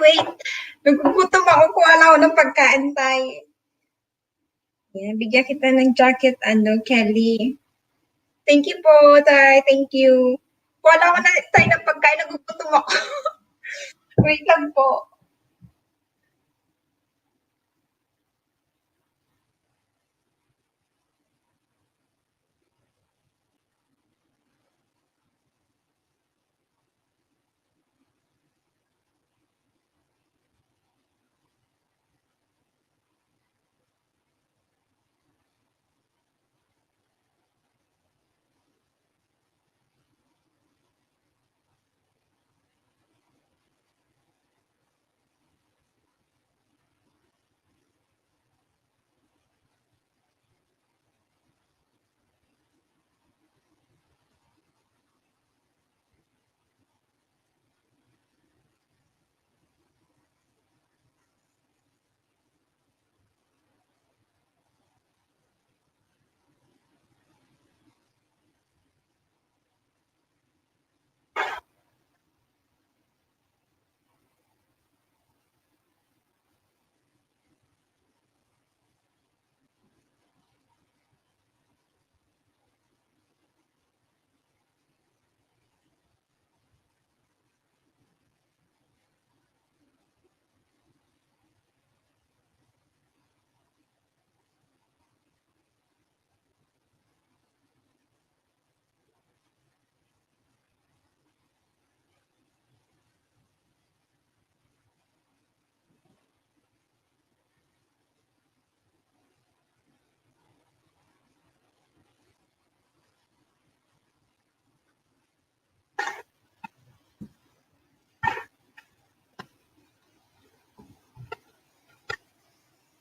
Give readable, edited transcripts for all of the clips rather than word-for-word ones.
wait. Nagugutom ako. Kuha lang ako ng pagkain tayo. Yan, bigyan kita ng jacket, Kelly. Thank you po, Tay. Thank you. Kuha lang ako tayo ng pagkain. Nagugutom ako. Wait lang po.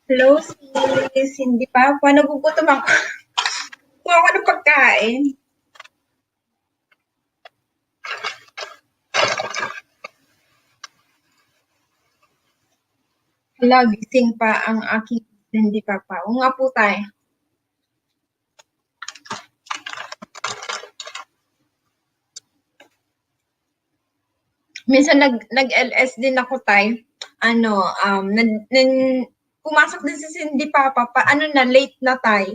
Hello, sis. Hindi pa. Nagugutom ako. Kuha ako ng pagkain. Hala, gising pa ang aking hindi pa pa. Oo nga po tayo. Minsan nag-LS din ako tayo. Pumasok din si Cindy Papa pa. Late na tayo.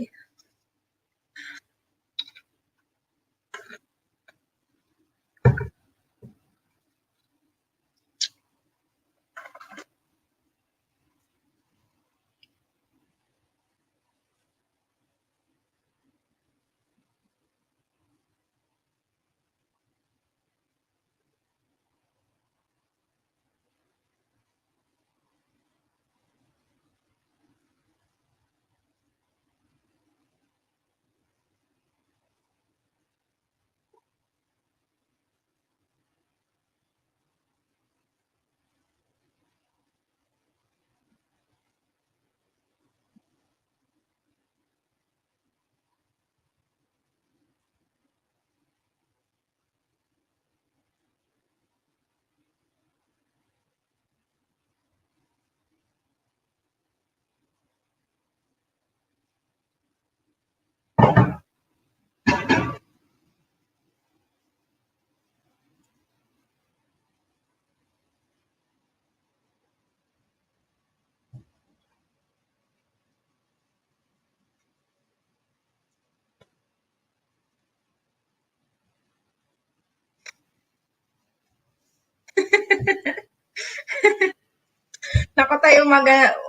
Naku tayo,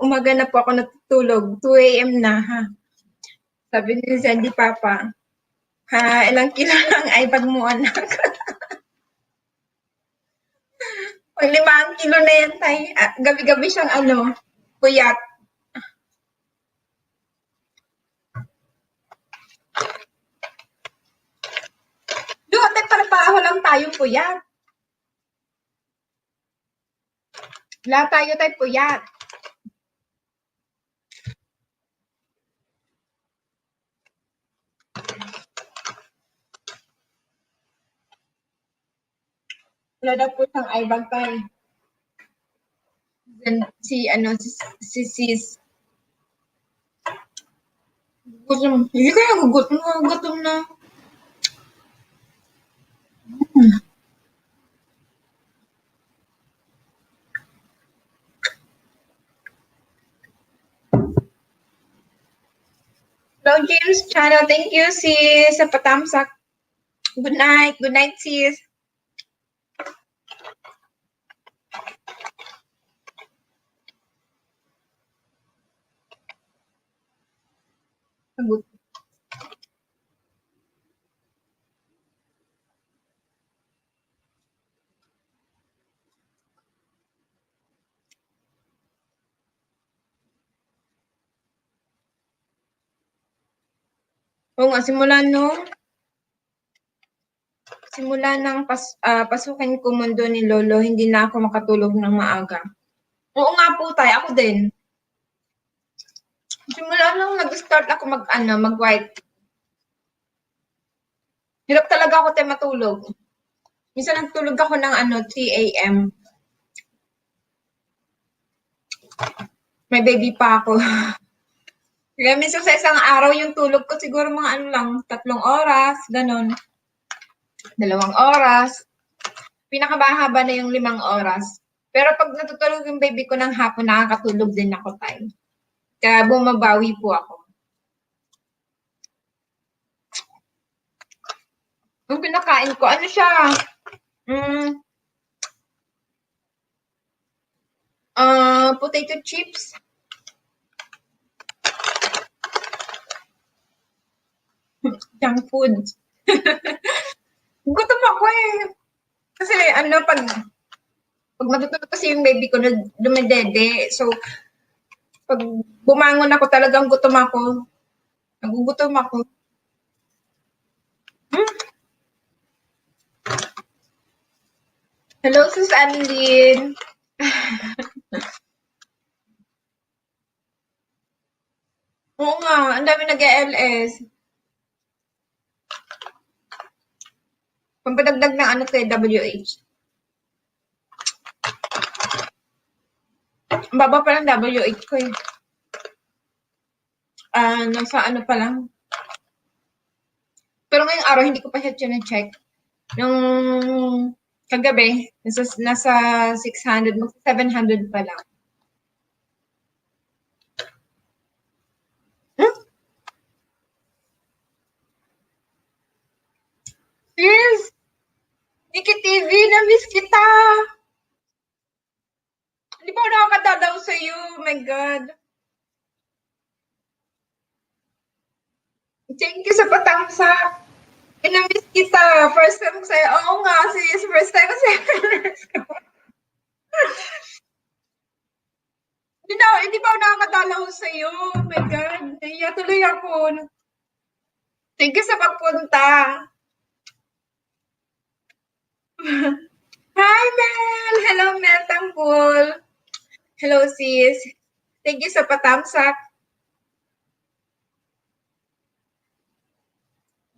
umaga na po ako natutulog. 2 a.m. na, ha? Sabi ni Cindy Papa, ha, ilang kilo lang ay bag mo, anak. Pag 5 kilo na yan, tay. Gabi-gabi siyang puyat. Doon, tay, para lang tayo puyat. Lahat tayo, tay, puyat. Wala daw po siyang ibang tay. Then, si sis. Gutom. Hindi kaya gutom na. Hello, James Channel. Thank you, sis, sa patamsak. Good night. Good night, sis. Good. Oo nga, simula ng pasukin ko mundo ni Lolo, hindi na ako makatulog ng maaga. Oo nga po, tay. Ako din. Simula nung nag-start ako mag-white, hirap talaga ako tayo matulog. Minsan nagtulog ako ng 3 a.m. May baby pa ako. Kaya minsan sa isang araw yung tulog ko siguro mga 3 oras, ganon. 2 oras. Pinakamahaba na yung 5 oras. Pero pag natutulog yung baby ko ng hapon, nakakatulog din ako tayo. Kaya bumabawi po ako. Yung pinakain ko, ano siya? Potato chips. Junk food. Gutom ako eh. Kasi pag matutulog kasi yung baby ko, dumedede. So, pag bumangon ako, talagang gutom ako. Nagugutom ako. Hello, Sus Annalyn. Oo nga, ang dami nag-LS. Pampadagdag ng kay WH. Ang baba pa ng WH ko eh. Nasa pa lang. Pero ngayong araw, hindi ko pa siya check. Nung kagabi, nasa 600, 700 pa lang. Yes! Nikki TV, na-miss kita! Hindi pa ako nakakadalaw sa'yo. Oh my God. Thank you sa patamsak. Na-miss kita. First time ko sa'yo. Oo nga, sis. First time ko sa'yo. Hindi pa ako nakakadalaw sa'yo. Oh my God. Nahiya tuloy ako. Thank you sa pagpunta. Hi, Mel! Hello, Mel Tangkol. Hello, sis. Thank you sa patamsak.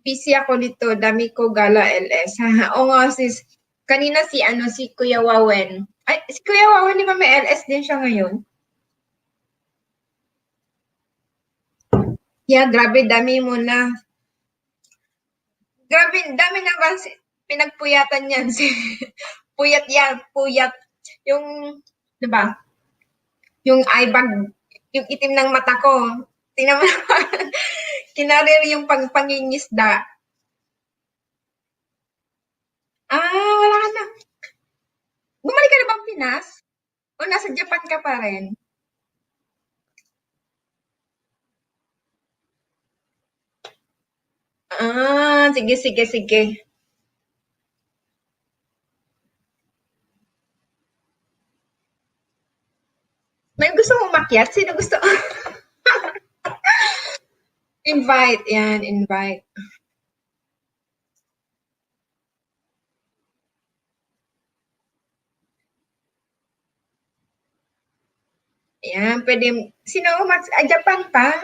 Busy ako dito. Dami ko gala LS. Oo nga, sis. Kanina si Kuya Wawen. Ay, si Kuya Wawen, di ba may LS din siya ngayon? Yeah, grabe, dami mo na. Grabe, dami na kasi pinagpuyatan yan. Puyat yan, puyat. Yung, di ba? Yung eye bag, yung itim ng mata ko. Tingnan mo naman. Kinarir yung pangingisda. Wala ka na. Bumalik ka na bang Pinas? O nasa Japan ka pa rin? Sige, sige, sige. May gusto mong umakyat? Sino gusto? Invite, yan, invite. Ayan, pwede. Sino? Japan pa?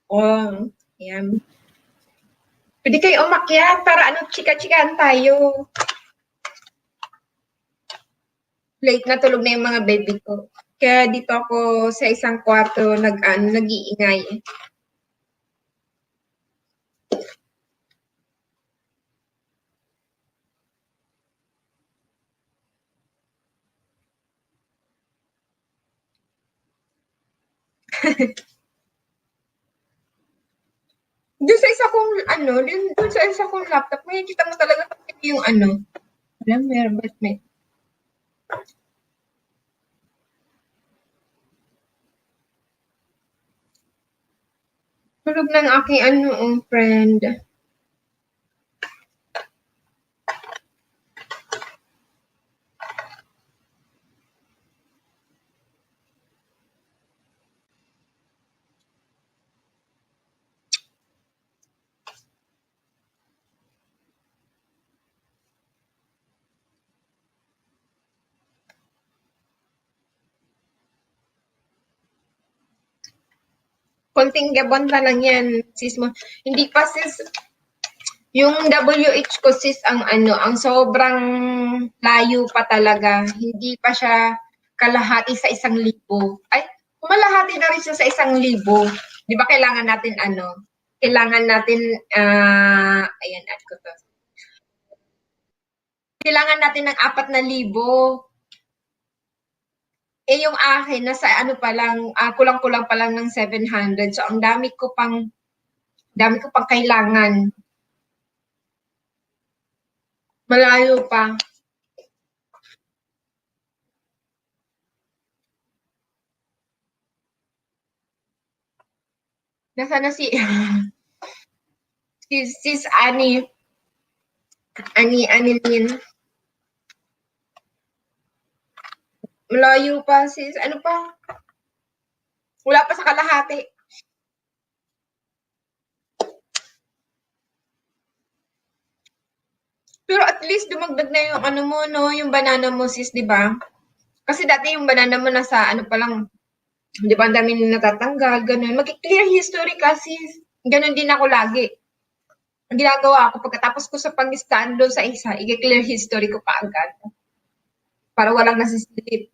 Oh, ayan. Pwede kayo umakyat para chika-chikahan tayo. Late na tulog na yung mga baby ko. Kaya dito ako sa isang kwarto nag-iingay. dun sa isa kong laptop, makikita mo talaga yung ano. Alam, meron ba't may... Tulog ng aking friend. Konting gabon pa lang yan, sis mo. Hindi pa sis, yung WH ko sis ang sobrang layo pa talaga. Hindi pa siya kalahati sa 1,000. Ay, kumalahati na rin siya sa 1,000. Di ba kailangan natin kailangan natin, ayan, add ko to. Kailangan natin ng 4,000. Eh, yung akin, nasa pa lang, kulang-kulang pa lang ng 700. So, ang dami ko pang kailangan. Malayo pa. Nasa na sis Ani Lin. Malayo pa sis, ano pa? Wala pa sa kalahati. Pero at least dumagdag na yung mo, no? Yung banana mo, sis, di ba? Kasi dati yung banana mo nasa pa lang, di ba, ang dami natatanggal, ganun. Mag-clear history kasi, ganun din ako lagi. Ang ginagawa ko, pagkatapos ko sa pag-scan doon sa isa, i-clear history ko pa agad. Para walang nasisilip.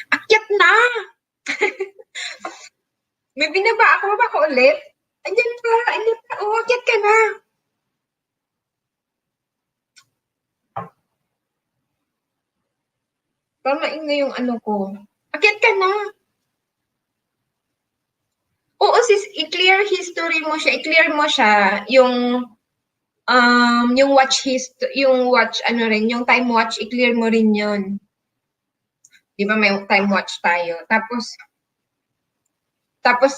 Akyat na! May binaba ako ba ko ulit? Andiyan pa. Akyat ka na. Para maingay yung ko. Akyat ka na. Oo, sis, i-clear history mo siya. I-clear mo siya yung watch rin, yung time watch, i-clear mo rin yun. Di ba may time watch tayo? Tapos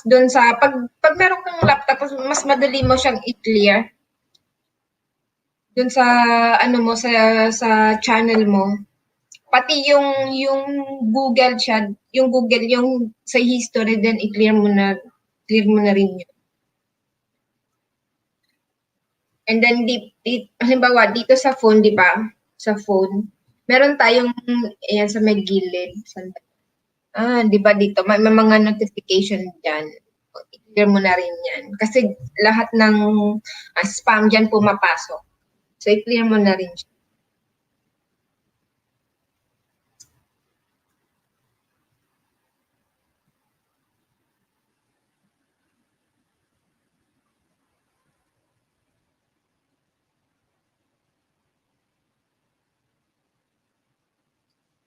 dun sa, pag meron kang laptop, mas madali mo siyang i-clear. Dun sa, sa channel mo. Pati yung Google chat, yung Google, yung sa history din, i-clear mo na rin yun. And then, halimbawa, dito sa phone, di ba? Sa phone, meron tayong, ayan, sa may gilid. Di ba dito? May mga notification dyan. I-clear mo na rin yan. Kasi lahat ng spam dyan pumapasok. So, i-clear mo na rin siya.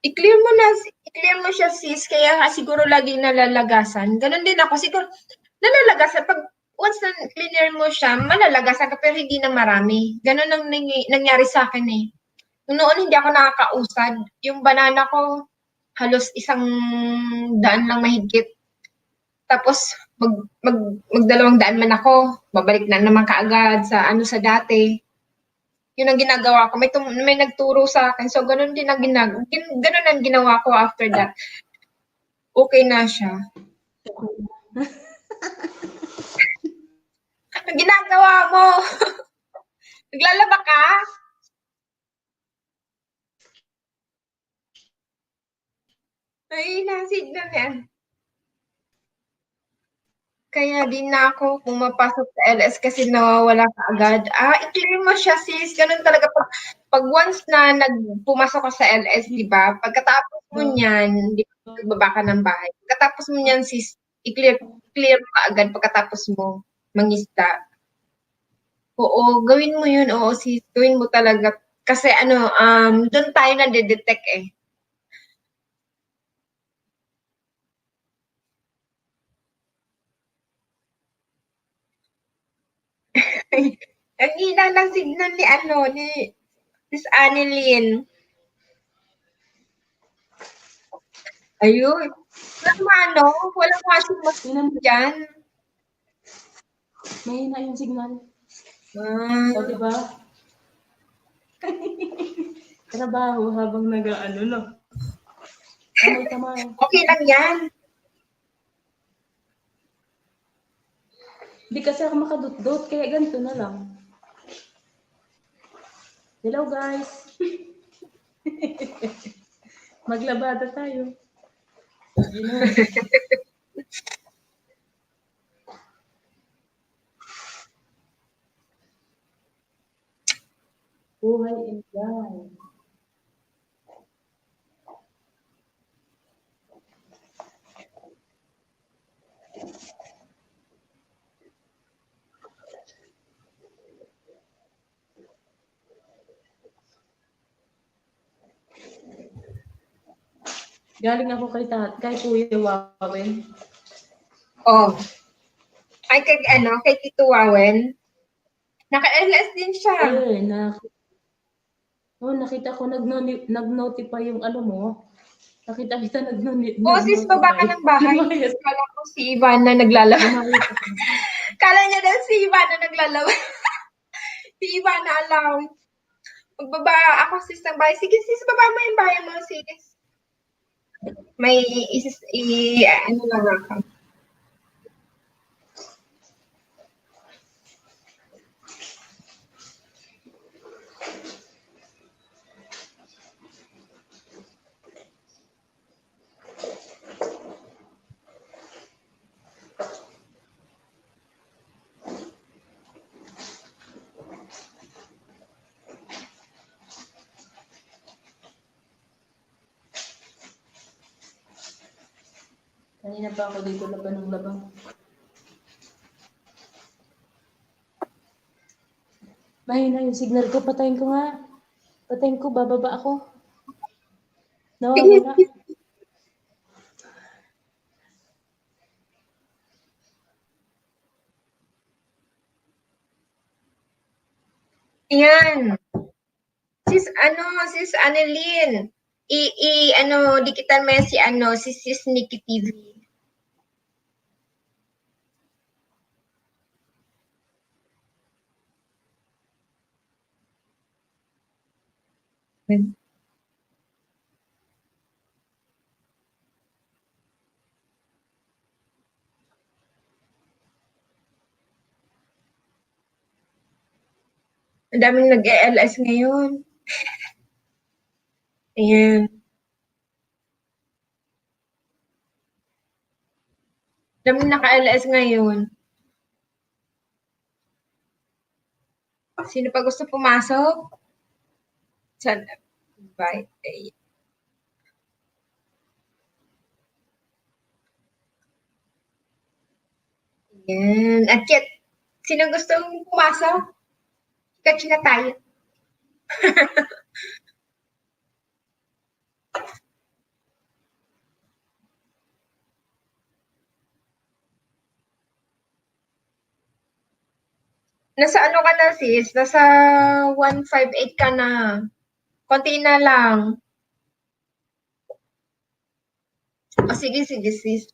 I-clear mo siya sis, kaya siguro laging nalalagasan. Ganon din ako, siguro nalalagasan. Pag once na clear mo siya, malalagasan ka pero hindi na marami. Ganon ang nangyari sa akin eh. Noon hindi ako nakakausad. Yung banana ko, halos 100 lang mahigit. Tapos, mag 200 man ako, babalik na naman kaagad sa sa dati. Yun ang ginagawa ko. May nagturo sa akin. So, ganun din ang ganun ang ginawa ko after that. Okay na siya. Ang ginagawa mo? Naglalaba ka? Ay, nasignan yan. Kaya din na ako pumapasok sa LS kasi nawawala ka agad. I-clear mo siya sis. Ganun talaga pag once na pumasok ka sa LS, di ba? Pagkatapos mo niyan, di ba, baba ka ng bahay. Pagkatapos mo niyan sis, i-clear mo ka agad pagkatapos mo mangisda. Oo, gawin mo yun. Oo sis, gawin mo talaga. Kasi doon tayo na-detect eh. Ang hina ng signal ni Miss Annalyn. Ayun. Walang washing machine dyan. Mahina yung signal. Ah. O, diba? Trabaho habang nag-ano, no? Kamay-kamay. Okay lang yan. Hindi kasi ako makadot-dot, kaya ganito na lang. Hello, guys. Maglabada tayo. You know. Buhay Inday. Galing ako kay Kuya Wawen. Oh. Ay, kay Tito Wawen. Naka-LS din siya. Nakita ko nag-notify yung ano mo. Nakita kita sis, baba ka ng bahay. Kala ko si Ivana naglalaba. Kala niya daw si Ivana naglalaba. Si Ivana alaw. Magbaba ako sis ng bahay. Sige sis, baba mo yung bahay mo sis. May ano lang ako. Kanina pa ako dito laban. Mahina yung signal ko. Patayin ko nga. Patayin ko. Bababa ako. Nawawala. Ayan. Sis Annalyn. Dikitan mo yan si Sis Nikki TV. Ang daming nag-LS ngayon. Ayan. Daming naka-LS ngayon. Sino pa gusto pumasok? Sana. Invite. Ayan. At yet, sino gusto pumasok? Catch na tayo. Nasa ano ka na sis? Nasa 158 ka na. Konti na lang. O sige sis.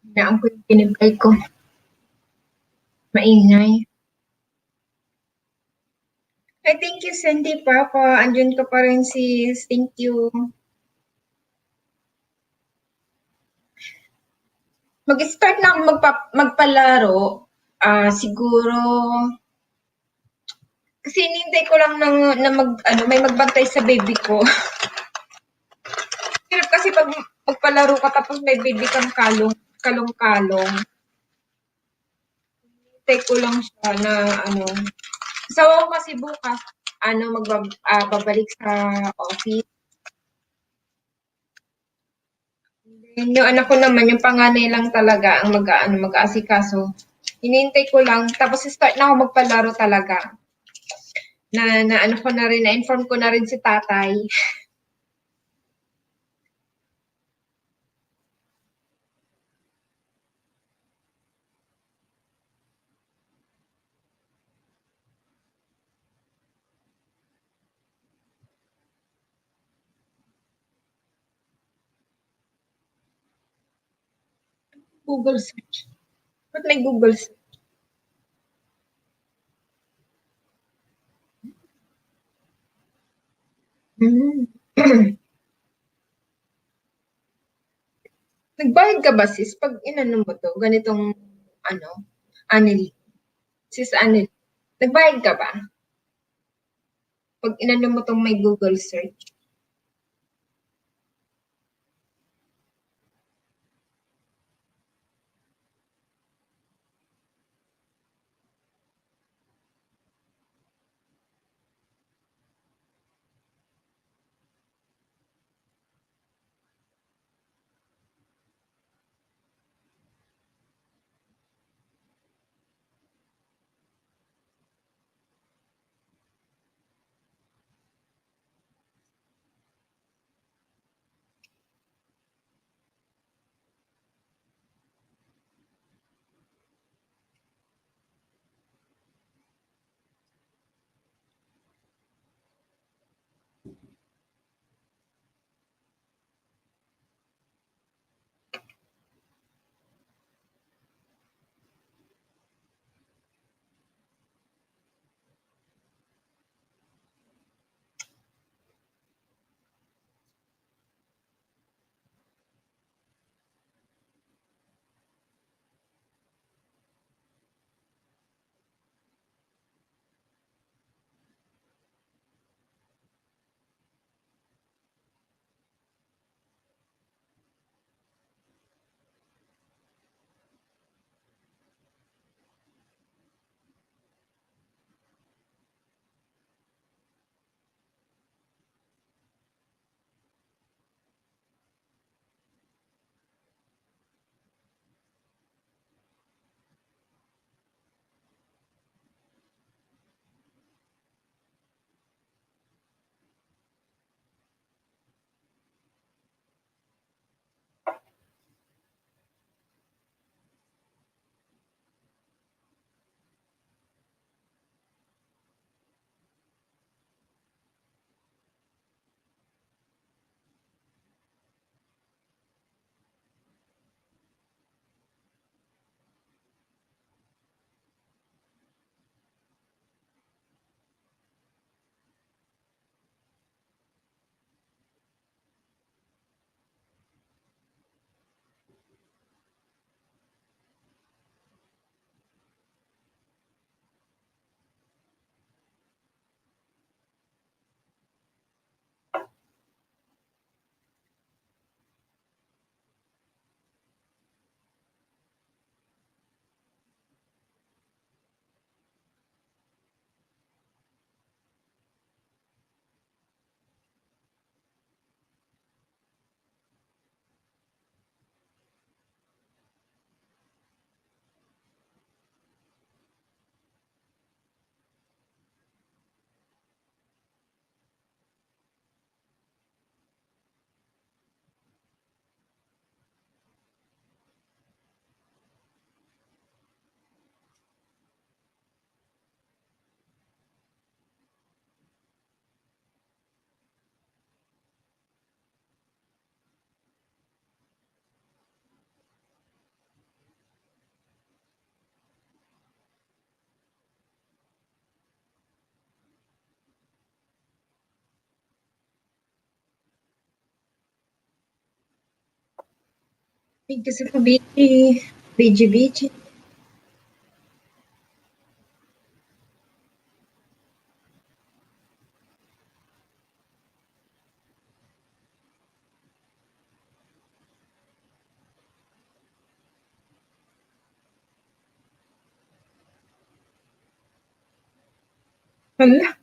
Hinaan ko yung pinibay ko. Maingay. Ay, thank you, Cindy Papa. Andyan ka pa rin, sis. Thank you. Mag-start na ako magpalaro. Siguro, Kasi hinihintay ko lang na may magbantay sa baby ko. Hirap kasi pag magpalaro ka tapos may baby kang kalong-kalong. Hinihintay ko lang siya na So, kasi bukas, babalik sa office. Then, yung anak ko naman, yung panganay lang talaga ang mag-aasikaso. Hinihintay ko lang, tapos start na ako magpalaro talaga. Ko na rin, na-inform ko na rin si tatay. Google search. Ba't may Google search? Hmm. Nagbayad ka ba sis? Pag inano mo to, ganitong Anil, sis Anil, nagbayad ka ba? Pag inano mo tong may Google search. Kasi po, BG. Hala.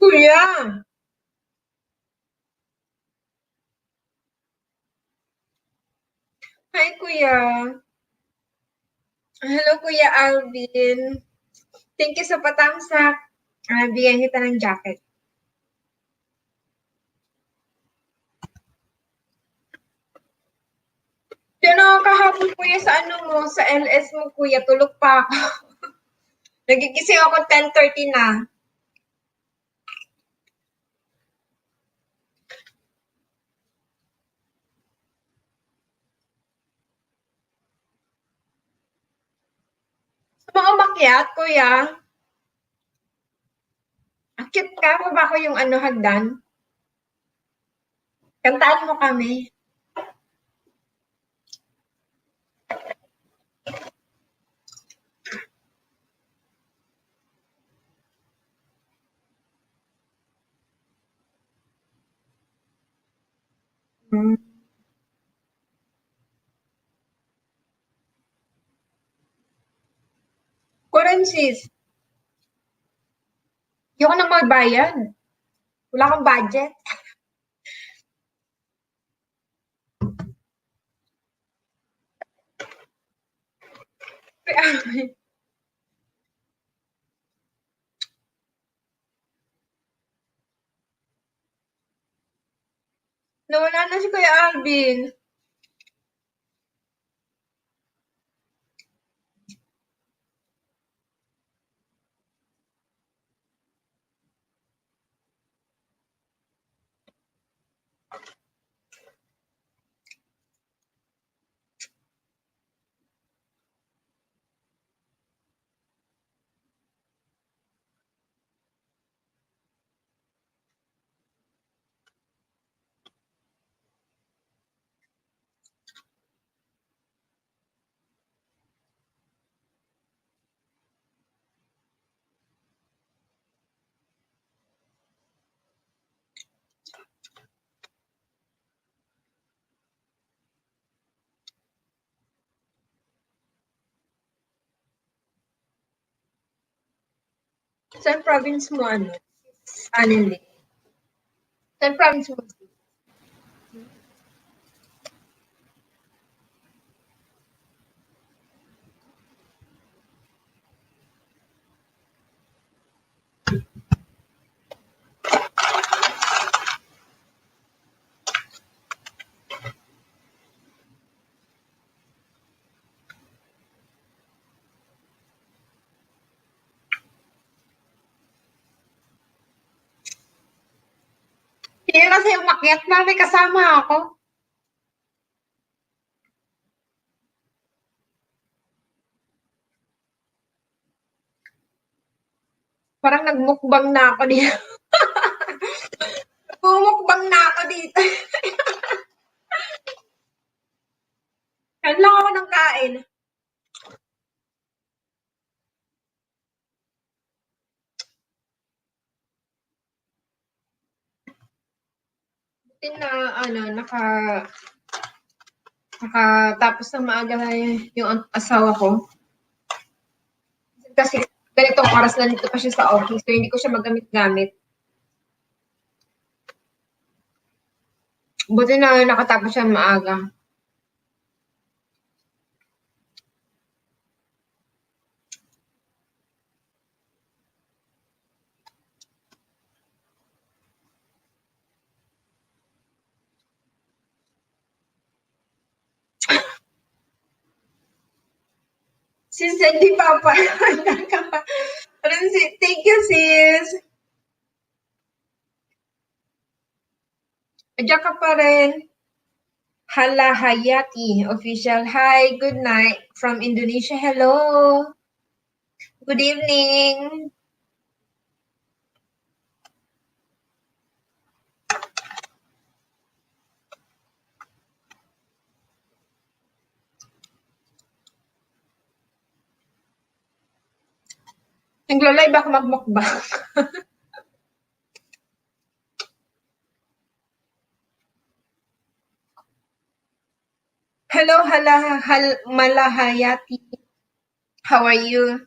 Kuya! Hi, Kuya. Hello, Kuya Alvin. Thank you sa patamsak. Bigyan kita ng jacket. Yun ako kahapon, Kuya, sa ano mo, sa LS mo, Kuya. Tulog pa ako. Nagigising ako 10:30 na. Sa mga umakyat, Kuya. Akit ka, baba ko yung ano, hagdan. Kantaan mo kami. Hmm. Currencies. Hindi ako na magbayad. Wala akong budget. Kuya Alvin. Nawala na si Kuya Alvin. Saan province mo ano? Anili. Saan province mo? Hindi kasi umakyat na, may kasama ako. Parang nagmukbang na ako dito. Nagmumukbang na ako dito. Kain lang ako ng kain. Buti na, ano, nakatapos ng maaga na yung asawa ko. Kasi ganitong oras na nito pa siya sa office, so hindi ko siya magamit-gamit. Buti na nakatapos siya maaga. Sis, hindi pa. Thank you, sis. Andiyan ka pa rin. Hala Hayati official. Hi, good night from Indonesia. Hello. Good evening. Nagla-live ako magmukbang. Hello, Malahayati. How are you?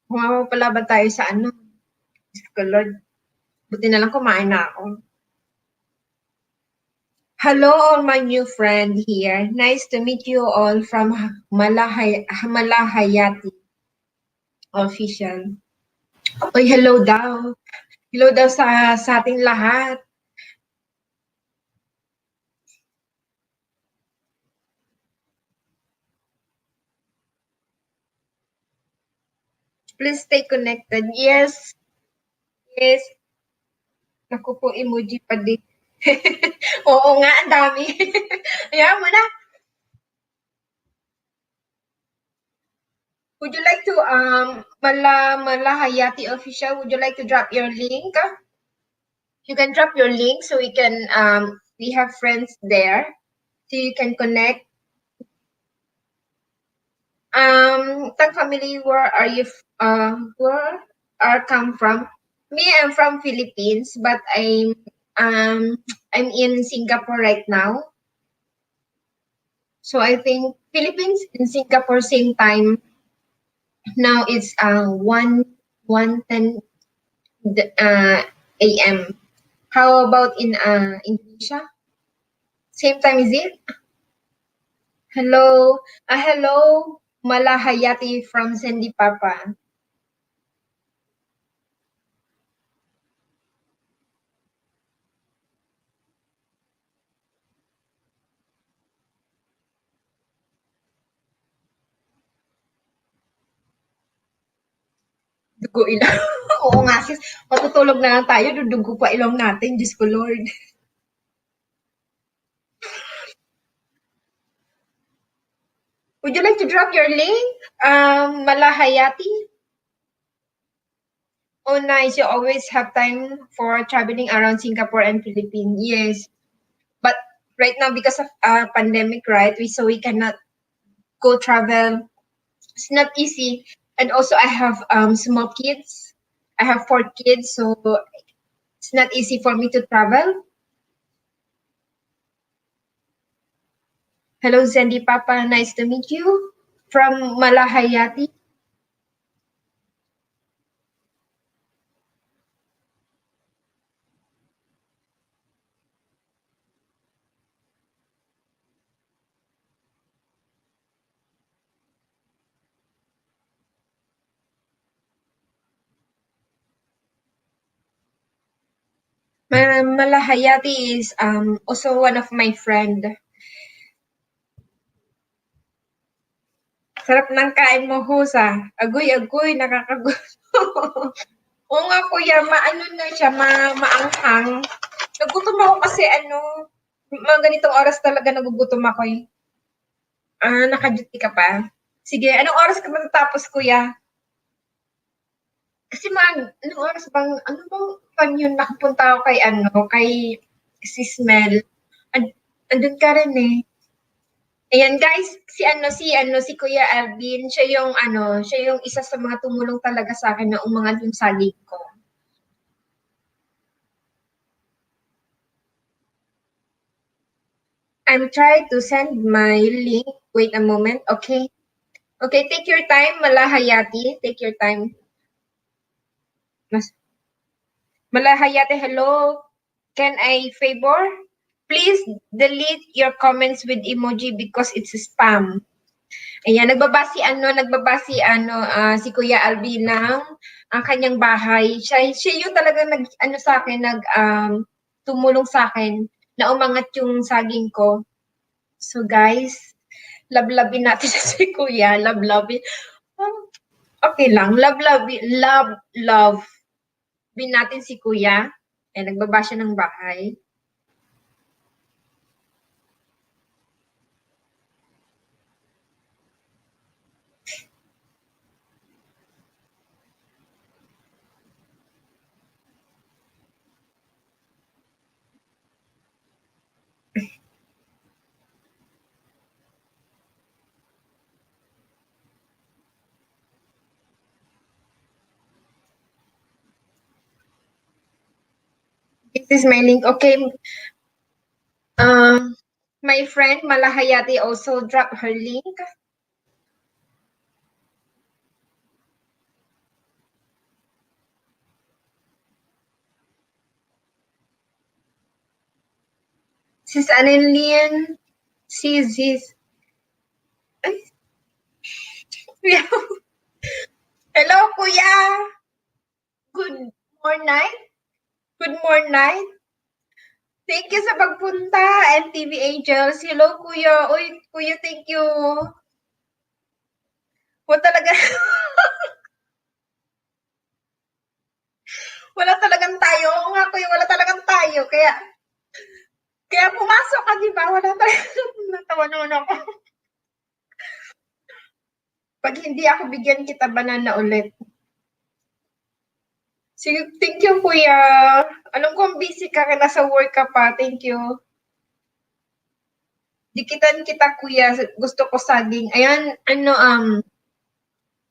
Humawa pala ba tayo sa ano? Diyos ko, Lord. Buti na lang kumain na ako. Hello, all my new friend here. Nice to meet you all from Malahayati official. Oy, hello daw. Hello daw sa ating lahat. Please stay connected. Yes. Yes. Naku po, emoji pa din. Oo nga, ang dami. Ayan mo na. Would you like to, Malahayati official, would you like to drop your link? You can drop your link so we have friends there. So you can connect. Tag family, where are you, where are come from? Me, I'm from Philippines, but I'm in Singapore right now. So I think Philippines and Singapore same time. Now it's 1:10 a.m. How about in Indonesia? Same time is it? Hello, hello, Malahayati from Sandy Papa. Dugo ilong. Oo nga sis, matutulog na lang tayo, dudugo pa ilong natin, Diyos ko Lord. Would you like to drop your link, Malahayati? Oh, nice. You always have time for traveling around Singapore and Philippines. Yes. But right now, because of pandemic, right, so we cannot go travel. It's not easy. And also, I have small kids. I have 4 kids, so it's not easy for me to travel. Hello, Zandy Papa. Nice to meet you from Malahayati. Malahayati is also one of my friend. Sarap ng kain mo, Husa. Agoy-agoy, nakakagusto. Oo nga, kuya, maano na siya, maanghang. Nagutom ako kasi mga ganitong oras talaga nagugutom ako eh. Naka-duty ka pa? Sige, anong oras ka matatapos, kuya? Kasi anong oras bang, ano bang pan yun nakapunta ako kay Sis Mel. Andun ka rin eh. Ayan guys, si Kuya Alvin, siya yung isa sa mga tumulong talaga sa akin noong mga yung saging ko. I'm trying to send my link. Wait a moment, okay? Okay, take your time, Malahayati. Take your time. Malahayati, hello. Can I favor? Please delete your comments with emoji because it's spam. Ayan, si Kuya Alvin ng ang kanyang bahay. Siya yung talagang sa akin, tumulong sa akin na umangat yung saging ko. So guys, love-lovin natin si Kuya. Love-lovin. Okay lang. Love natin si Kuya. Nagbaba siya ng bahay. This is my link. Okay. My friend Malahayati also dropped her link. Sis Annalyn, sis. Hello, Kuya. Good morning. Good morning. Thank you sa pagpunta, NTV Angels. Hello, Kuya. Uy, Kuya, thank you. Talaga. Wala talagang tayo. Oo nga, Kuya, wala talagang tayo. Kaya pumasok ka, di ba? Wala talagang natawa naman ako. Pag hindi ako bigyan kita banana ulit. Sige, thank you, Kuya. Alam ko busy ka, nasa work ka pa. Thank you. Dikitan kita, Kuya. Gusto ko saging. Ayan,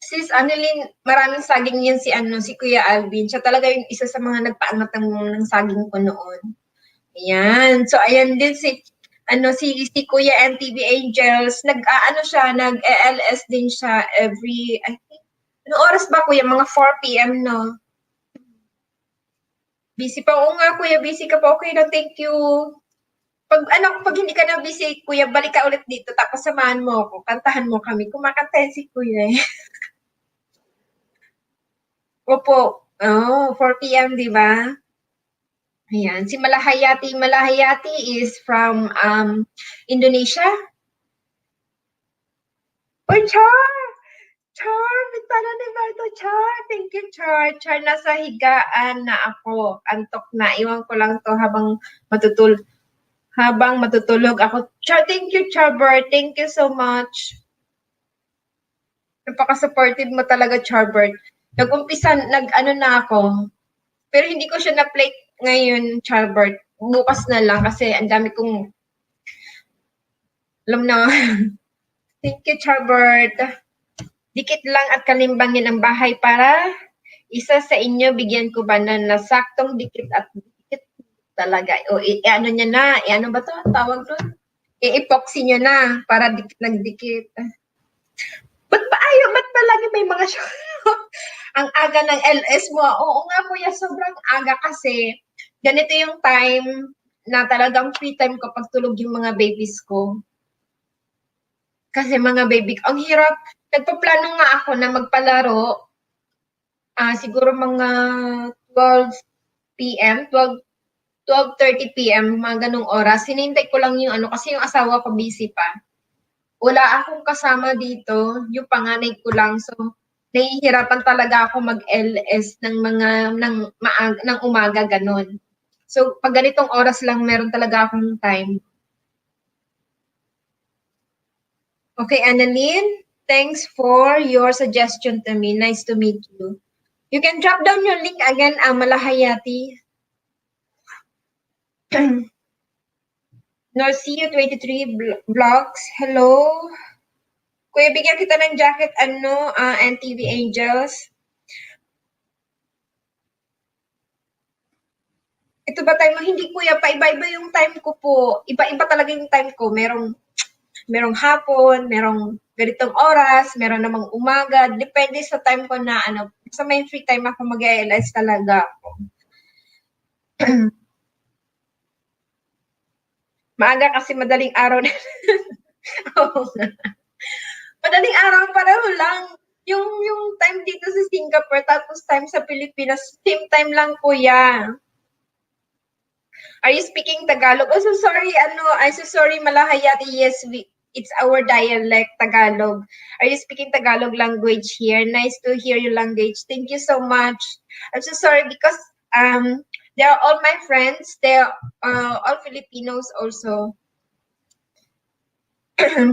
Sis Annalyn, maraming saging yan si Kuya Alvin. Siya talaga yung isa sa mga nagpaangat ng saging ko noon. Ayan. So, ayan din si Kuya NTV Angels. Nag-ELS din siya every, I think, ano oras ba, Kuya? Mga 4 p.m., no? Busy pa. Oo nga, Kuya. Busy ka pa. Okay na, thank you. Pag hindi ka na busy, Kuya, balik ka ulit dito. Tapos samahan mo ako. Kantahan mo kami. Kumakanta si Kuya eh. Opo. 4 p.m., di ba? Ayan. Si Malahayati. Malahayati is from Indonesia. Uy, Char! Char! Bitana ni Marto, Char! Thank you, Char. Char, nasa higaan na ako. Antok na. Iwan ko lang to habang matutulog ako. Char, thank you, Charbert. Thank you so much. Napaka-supportive mo talaga, Charbert. Na ako. Pero hindi ko siya na-play ngayon, Charbert. Bukas na lang kasi ang dami kong alam na. Thank you, Charbert. Dikit lang at kalimbangin ang bahay para isa sa inyo bigyan ko ba na saktong dikit at dikit talaga. O ano niya na, ano ba to? Tawag doon? I-epoxy niya na para dikit ng dikit. Ba't ba lagi may mga show? Ang aga ng LS mo. Oo nga, Kuya, sobrang aga kasi ganito yung time na talagang free time ko pag tulog yung mga babies ko. Kasi mga baby, ang hirap. Nagpaplano nga ako na magpalaro. Siguro mga 12 p.m., 12 12:30 PM, mga ganong oras. Hinintay ko lang yung ano, kasi yung asawa ko busy pa. Wala akong kasama dito, yung panganay ko lang. So, nahihirapan talaga ako mag-LS ng umaga ganon. So, pag ganitong oras lang, meron talaga akong time. Okay, Annalyn, thanks for your suggestion to me. Nice to meet you. You can drop down your link again, Malahayati. Norcia 23 Vlogs. Hello. Kuya, bigyan kita ng jacket, NTV Angels. Ito ba time mo? Hindi, kuya, paiba-iba yung time ko po. Iba-iba talaga yung time ko. Merong hapon, merong ganitong oras, meron namang umaga. Depende sa time ko na sa may free time ako mag-ALS talaga ako. Maaga kasi madaling araw na. Oo nga. Madaling araw pareho lang. Yung time dito sa Singapore, tapos time sa Pilipinas, same time lang, kuya. Are you speaking Tagalog? Oh, so sorry, I'm so sorry, Malahayati. Yes, it's our dialect, Tagalog. Are you speaking Tagalog language here? Nice to hear your language. Thank you so much. I'm so sorry because they are all my friends. They are all Filipinos also.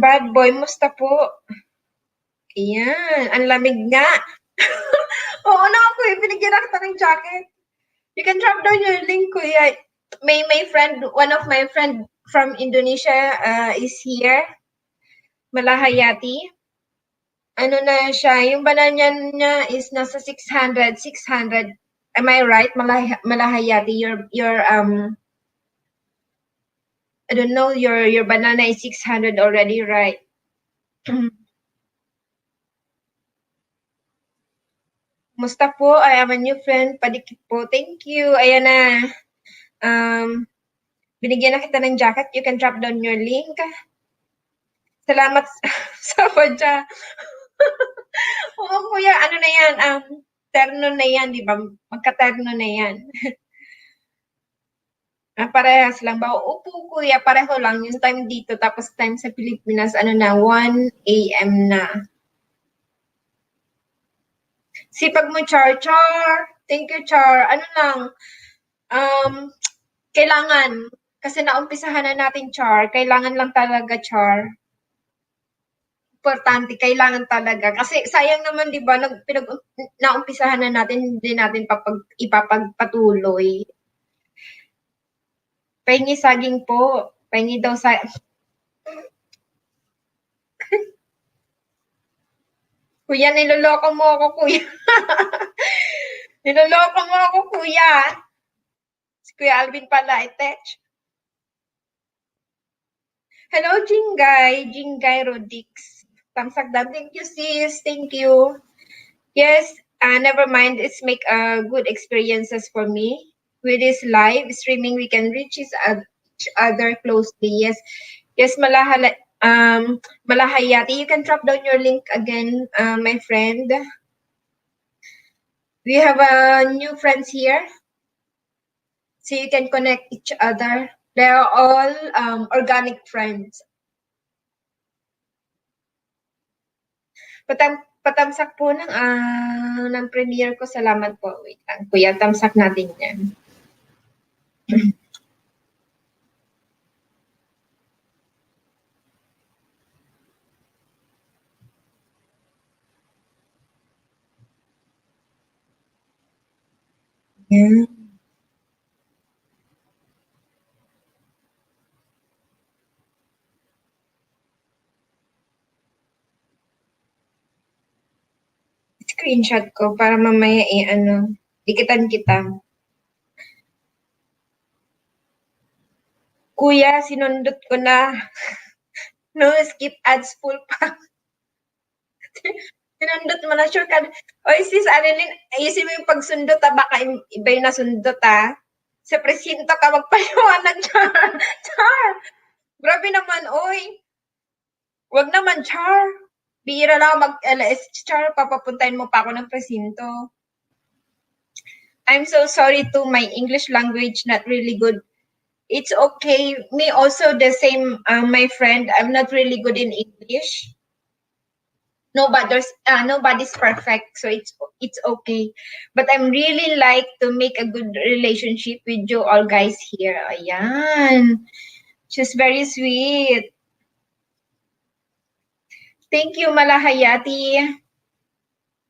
Bad boy, musta po? Ayan, ang lamig nga. Oo na, kuya, binigyan na kita ng jacket. You can drop down your link, kuya. My friend, one of my friend from Indonesia is here. Malahayati. Ano na siya, yung banana niya is nasa 600. Am I right, Malahayati? I don't know, your banana is 600 already, right? Musta po? I am a new friend. Padikit po. Thank you. Ayan na. Binigyan na kita ng jacket. You can drop down your link. Salamat sa padya. Oo, kuya. Ano na yan? Terno na yan, di ba? Magka-terno na yan. Parehas lang ba? Opo, kuya. Pareho lang. Yung time dito. Tapos time sa Pilipinas, 1 a.m. na. Sipag mo, Char. Char. Thank you, Char. Ano lang. Kailangan. Kasi naumpisahan na natin, Char. Kailangan lang talaga, Char. Importante, kailangan talaga. Kasi sayang naman, di ba, naumpisahan na natin, hindi natin ipapagpatuloy. Pahingi saging po. Pahingi daw sa... Kuya, niloloko mo ako, kuya. Niloloko mo ako, kuya. Si Kuya Alvin pala, text. Hello, Jingay Rodix. Tamsak down. Thank you, sis. Thank you. Yes, never mind. It's make good experiences for me. With this live streaming, we can reach each other closely. Yes, Malahayati. You can drop down your link again, my friend. We have new friends here, so you can connect each other. They are all organic friends. Patamsak po ng premiere ko. Salamat po. Wait lang. Kuya, tamsak natin yan. Yan. Screenshot ko para mamaya dikitan kita. Kuya, sinundot ko na. No, skip ads full pa. Sinundot mo na, sure ka. Oy, sis, Annalyn, ayusin mo yung pagsundot, baka iba yung nasundot, Sa presinto ka magpaliwanag, Char. Char! Grabe naman, oy. Wag naman, Char. Bihira lang mag-LS, Char. Papapuntahin mo pa ako ng presinto. I'm so sorry to my English language, not really good. It's okay. Me also the same, my friend. I'm not really good in English. Nobody's perfect, so it's okay. But I'm really like to make a good relationship with you all guys here. Ayan. She's very sweet. Thank you, Malahayati.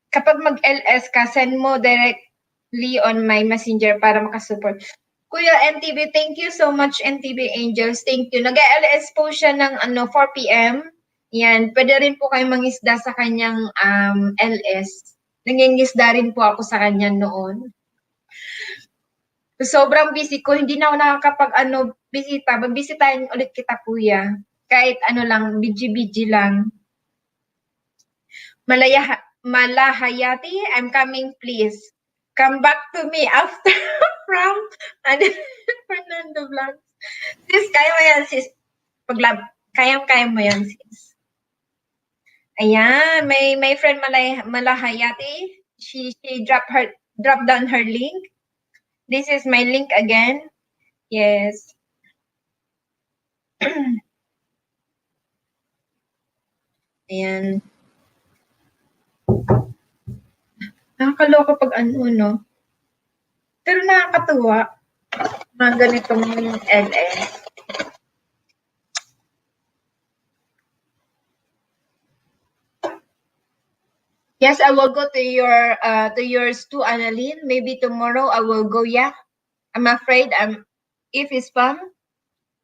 Kapag mag-LS ka, send mo directly on my messenger para makasupport. Kuya NTV, thank you so much, NTV Angels. Thank you. Nag-LS po siya ng 4 p.m. Yan, pwede rin po kayo mangisda sa kanyang LS. Nangingisda rin po ako sa kanya noon. Sobrang busy ko, hindi na ako nakakapag bisita. Magbisitahin ulit kita, kuya. Kahit lang, BG-BG lang. Malahayati, I'm coming, please. Come back to me after from Fernando Vlogs. Sis, kaya mo yan, sis. Kaya mo yan, sis. Ayan, my friend Malahayati. She drop down her link. This is my link again. Yes. Ayan. Nakakaloka pag no? Pero nakakatuwa. Mga ganitong LS. Yes, I will go to yours too, Annalyn. Maybe tomorrow I will go, yeah. I'm afraid if it's fun,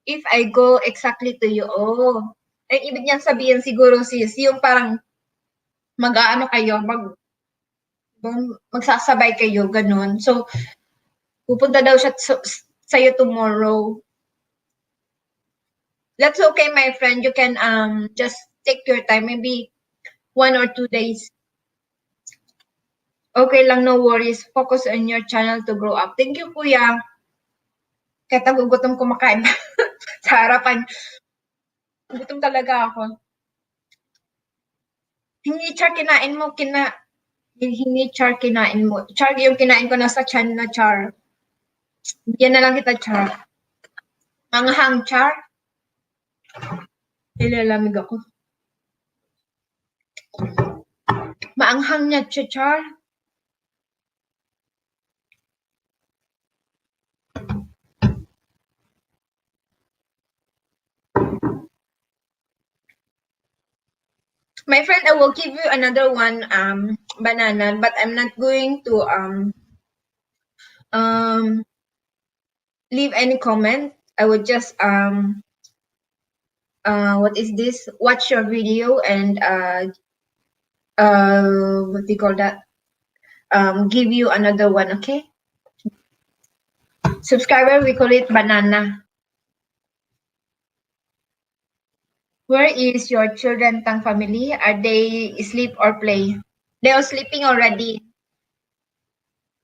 if I go exactly to you, ay ibig niyang sabihin siguro sis, yung parang kayo, magsasabay kayo, ganun. So, pupunta daw siya sa'yo tomorrow. That's okay, my friend. You can just take your time, maybe 1 or 2 days. Okay lang, no worries. Focus on your channel to grow up. Thank you, kuya. Kahit nagugutom kumakain sa harapan. Gutom talaga ako. Hindi char kinain mo, hindi char kinain mo. Char yung kinain ko nasa chan na char. Yan na lang kita char. Manghang char. Nilalamig ako. Maanghang niya char. My friend, I will give you another one banana, but I'm not going to leave any comment. I would just what is this? Watch your video and what do you call that? Give you another one, okay? Subscriber, we call it banana. Where is your children, Tang family? Are they asleep or play? They are sleeping already.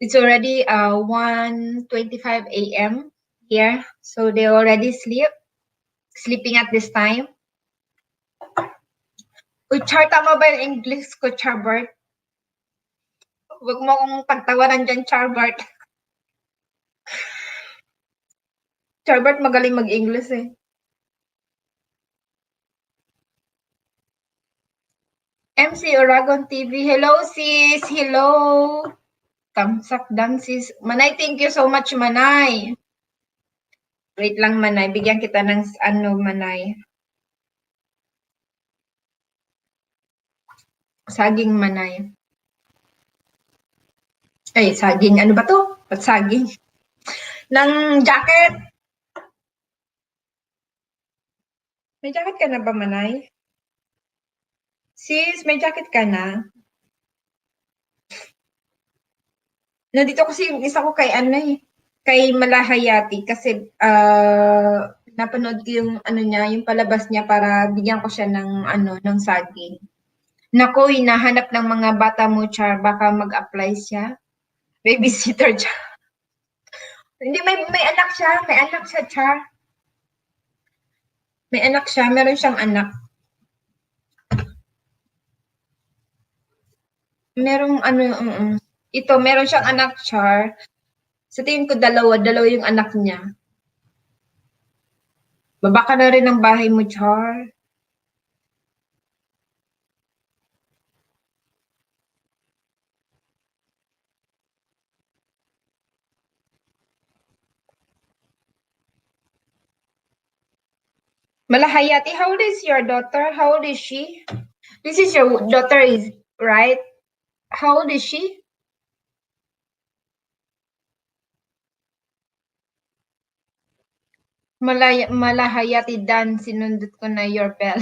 It's already 1:25 a.m. here, so they already sleeping at this time. Kuchar, tama ba yung English ko, Charbert? Huwag mo akong pagtawanan dyan, Charbert. Charbert, magaling mag-English eh. MC Oragon TV. Hello, sis. Hello. Kamsak dang, sis. Manay, thank you so much, Manay. Wait lang, Manay. Bigyan kita ng Manay. Saging, Manay. Ay, saging. Ano ba to? Ba't saging? Ng jacket. May jacket ka na ba, Manay? Sis, may jacket ka na? Nandito kasi yung isa ko kay kay Malahayati kasi napanood ko yung niya, yung palabas niya para bigyan ko siya ng ng saging. Nako, hinahanap ng mga bata mo, Char, baka mag-apply siya. Babysitter siya. Hindi, may anak siya, Char. May anak siya, meron siyang anak. Merong ito, meron siyang anak, Char. Sa tingin ko dalawa yung anak niya. Baba ka na rin ng bahay mo, Char. Malahayati, how old is your daughter? How old is she? This is your daughter, is right? How old is she? Malahayati Dan, sinundot ko na your bell.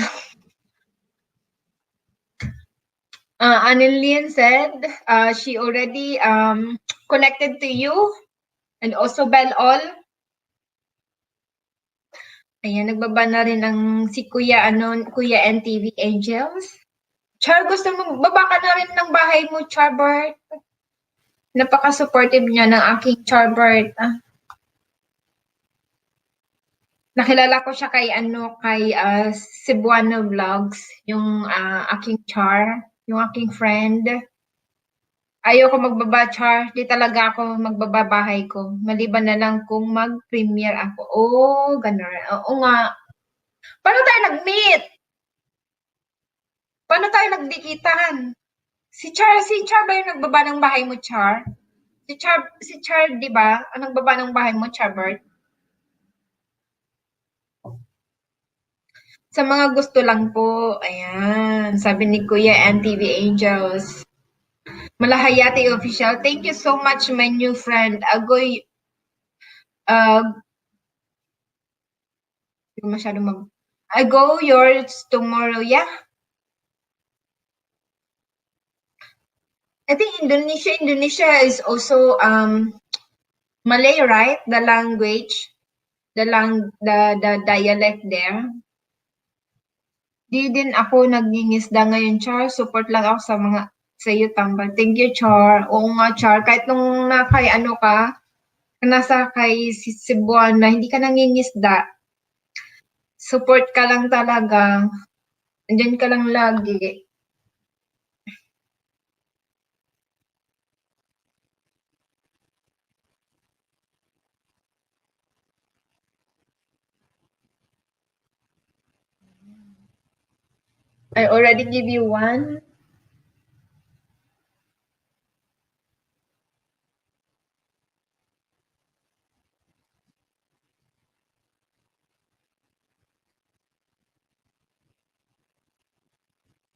Annalyn said she already connected to you, and also Bell All. Ayan, nagbaba na rin ang si Kuya NTV Angels. Char, gusto mo, baba ka na rin ng bahay mo, Charbert. Napaka-supportive niya ng aking Charbert. Nakilala ko siya kay Cebuano Vlogs, yung aking Char, yung aking friend. Ayoko magbaba, Char. Di talaga ako magbaba bahay ko. Maliban na lang kung mag-premiere ako. Oh, gano'n. Oo nga. Paano tayo nag-meet? Paano tayo nagdikitan? Si Char ba yung nagbaba ng bahay mo, Char? Si Char, di ba? Ang nagbaba ng bahay mo, Charbert? Sa mga gusto lang po, ayan, sabi ni Kuya NTV Angels. Malahayati Official, thank you so much, my new friend. Agoy, I go yours tomorrow, yeah? I think Indonesia is also Malay, right? The language, the dialect there. Di din ako nagingisda ngayon, Char. Support lang ako sa iyo, tambal. Thank you, Char. Oo nga, Char. Kahit nung nasa kay Cebuana, hindi ka nangingisda. Support ka lang talaga. Andiyan ka lang lagi. I already give you one.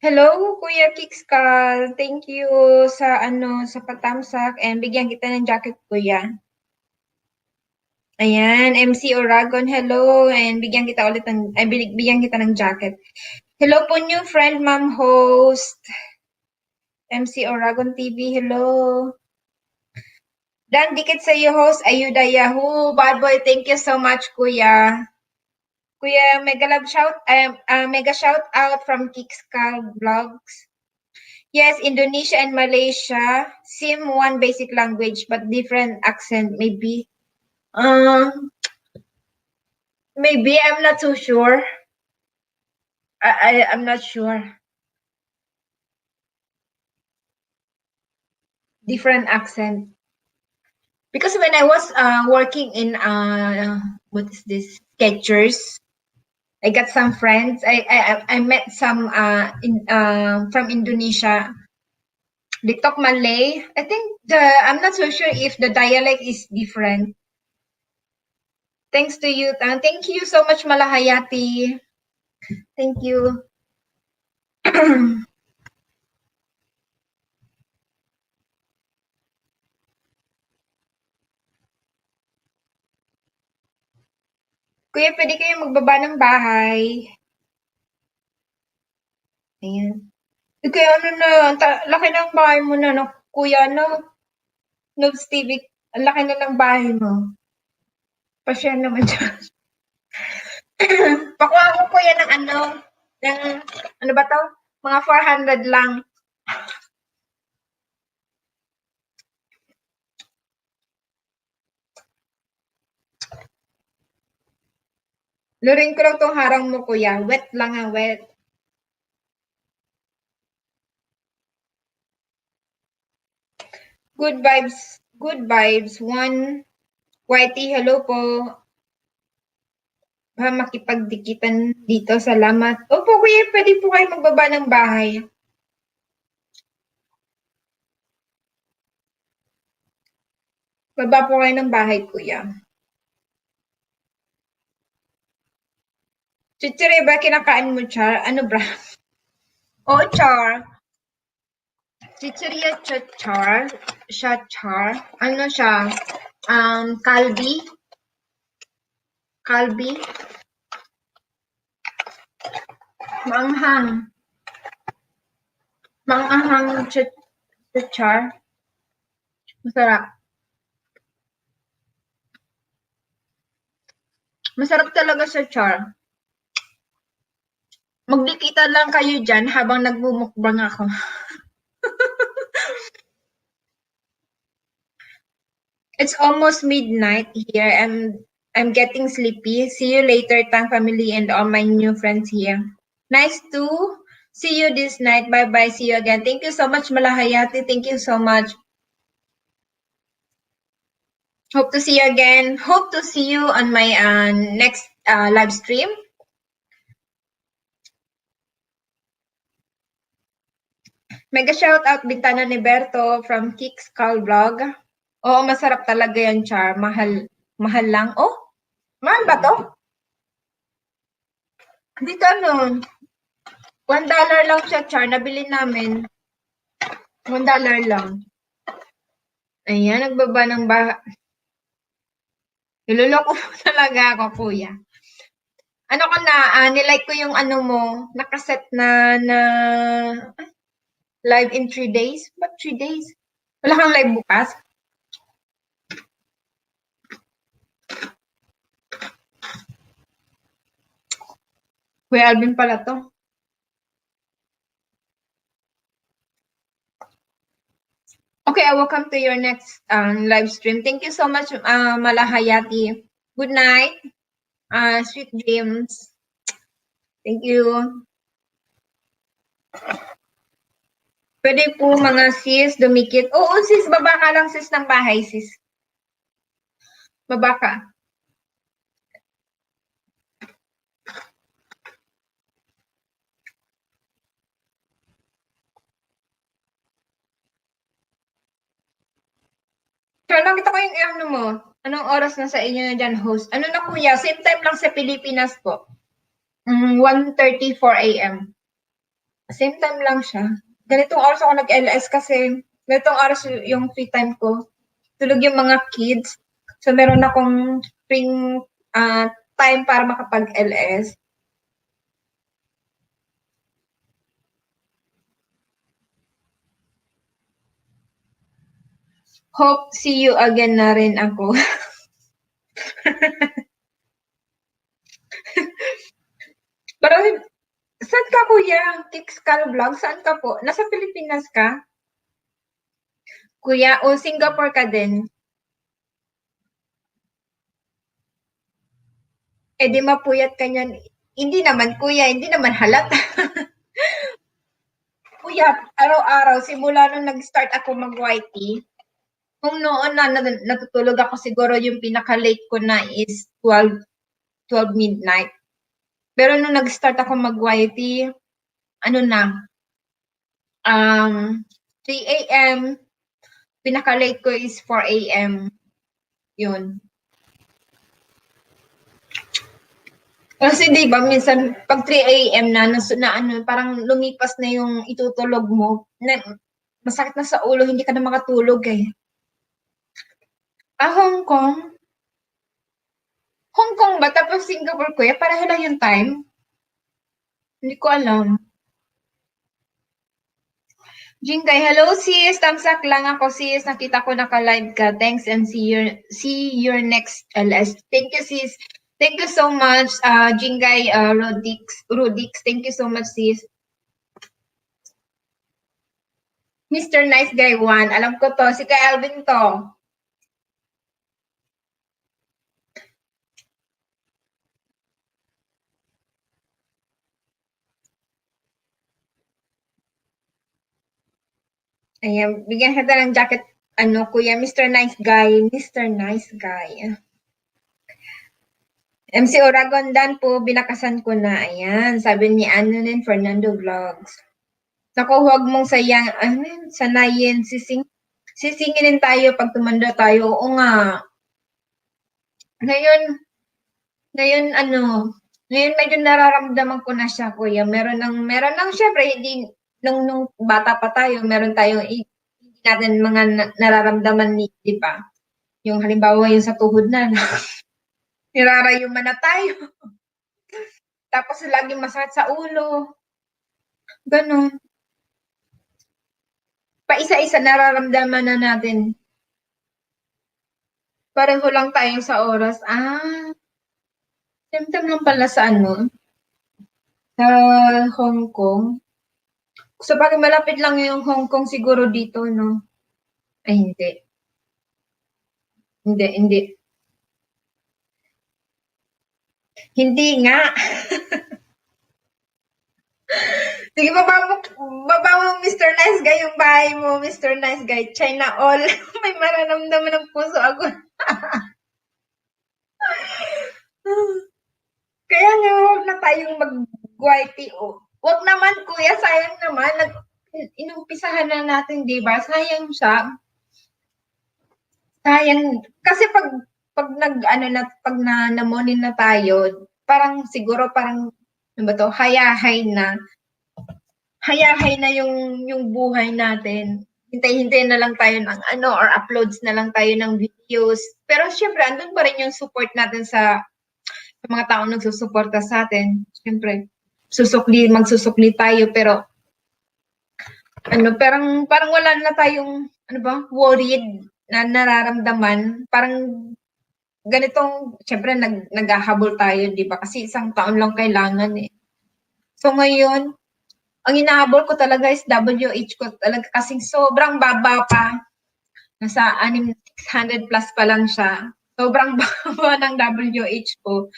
Hello, Kuya Kikskal. Thank you sa patamsak, and bigyan kita ng jacket, Kuya. Ayan, MC Oragon, hello, and bigyan kita ng jacket. Hello po, new friend, ma'am host. MC Oragon TV, hello. Dan, dikit sa iyo, host, Ayuda Yahoo. Bad boy, thank you so much, Kuya. Kuya, mega shout out from Kikskal Vlogs. Yes, Indonesia and Malaysia, same one basic language, but different accent, maybe. Maybe, I'm not so sure. I'm not sure. Different accent. Because when I was working in what is this, Skechers, I got some friends. I met some from Indonesia. They talk Malay. I think I'm not so sure if the dialect is different. Thanks to you. Thank you so much, Malahayati. Thank you. Kuya, pwede kayo magbaba ng bahay. Ayan. Kaya laki ng bahay mo na, no? Kuya, no? Noobs TV, ang laki na ng bahay mo. Pa-share naman dyan. Pakuha ko, Kuya, ng ano ba to? Mga 400 lang. Luring ko lang tong harang mo, Kuya. Wet lang, ha, wet. Good vibes. Good vibes. One. Whitey, hello po. Ba, makipagdikitan dito. Salamat. Opo, kuya, pwede po kayo magbaba ng bahay. Baba po kayo ng bahay, kuya. Chichiri ba kinakain mo, Char? Ano bra? Oo, Char. Chichirya Char. Siya, Char. Ano siya? Kalbi. Kalbi. Manghang. Manghang Char. Masarap. Masarap talaga sa Char. Magdikita lang kayo dyan habang nagmumukbang ako. It's almost midnight here. I'm getting sleepy. See you later, Tang family and all my new friends here. Nice to see you this night. Bye-bye. See you again. Thank you so much, Malahayati. Thank you so much. Hope to see you again. Hope to see you on my next live stream. Mega shout out Bintana ni Berto from Kicks Call Vlog. Oo, masarap talaga yan, Char. Mahal lang. Oh, mahal ba to? Dito ano, $1 lang siya, Char. Nabili namin. $1 lang. Ayan, nagbaba ng niloloko mo talaga ako, kuya. Ano ko na, nilike ko yung ano mo, nakaset na live in 3 days. Ba't 3 days? Wala kang live bukas? Kuya Alvin pala to. Okay, I will come to your next live stream. Thank you so much, Malahayati. Good night. Sweet dreams. Thank you. Pwede po mga sis, dumikit. Oo, sis, baba ka lang sis ng bahay, sis. Baba ka. So, nakita ko yung ano mo. Anong oras na sa inyo na dyan, host? Ano na kuya? Same time lang sa Pilipinas po. 1:34 a.m. Same time lang siya. Ganitong oras ako nag-LS kasi ganitong oras yung free time ko. Tulog yung mga kids. So, meron akong free time para makapag-LS. Hope see you again na rin ako. Pero, saan ka kuya? Kikskal Vlog? Saan ka po? Nasa Pilipinas ka? Kuya, o Singapore ka din? Eh di mapuyat ka niyan. Hindi naman kuya, hindi naman halata. Kuya, araw-araw, simula nung nag-start ako mag-YT, kung noon na natutulog ako siguro yung pinaka-late ko na is 12 midnight. Pero nung nag-start ako mag-YT, ano na, 3 a.m., pinaka-late ko is 4 a.m. Yun. Kasi di ba minsan pag 3 a.m. na ano, parang lumipas na yung itutulog mo, na, masakit na sa ulo, hindi ka na makatulog eh. Hong Kong? Hong Kong ba? Tapos Singapore kuya? Pareho lang yung time? Hindi ko alam. Jingkay, hello sis! Tamsak lang ako sis. Nakita ko naka-live ka. Thanks and see your next LS. Thank you sis. Thank you so much, Jingay Rodix. Thank you so much sis. Mr. Nice Guy 1. Alam ko to. Si Kay Alvin to. Ayan, bigyan kita ng jacket. Kuya, Mr. Nice Guy. Mr. Nice Guy. MC Oragon Dan po, binakasan ko na. Ayan, sabi ni Fernando Vlogs. Naku, huwag mong sanayin, sisingilin tayo pag tumanda tayo. Oo nga. Ngayon medyo nararamdaman ko na siya, kuya. Meron ng syempre, hindi, nung bata pa tayo, meron tayong, hindi natin mga nararamdaman, di ba? Yung halimbawa, yung sa tuhod na, nirarayuman na tayo. Tapos laging masakit sa ulo. Ganon. Paisa-isa nararamdaman na natin. Pareho lang tayo sa oras. Symptom lang pala sa sa Hong Kong. So, pag malapit lang yung Hong Kong siguro dito, no? Ay, hindi. Hindi. Hindi nga. Sige, baba mo, Mr. Nice Guy, yung bahay mo, Mr. Nice Guy. China all. May mararamdaman ng puso ako. Kaya nga, huwag na tayong mag-YTO. Huwag naman, kuya, sayang naman. Inumpisahan na natin, di ba? Sayang siya. Sayang. Kasi pag namonin na tayo, parang siguro ano ba to, hayahay na yung buhay natin. Hintay-hintay na lang tayo ng or uploads na lang tayo ng videos. Pero syempre, andun pa rin yung support natin sa mga taong nagsusuporta sa atin. Syempre, magsusukli tayo, pero parang wala na tayong worried na nararamdaman. Parang ganitong, syempre naghahabol tayo, di ba? Kasi isang taon lang kailangan eh. So ngayon, ang hinahabol ko talaga is WH ko talaga kasing sobrang baba pa. Nasa 600 plus pa lang siya. Sobrang baba ng WH ko.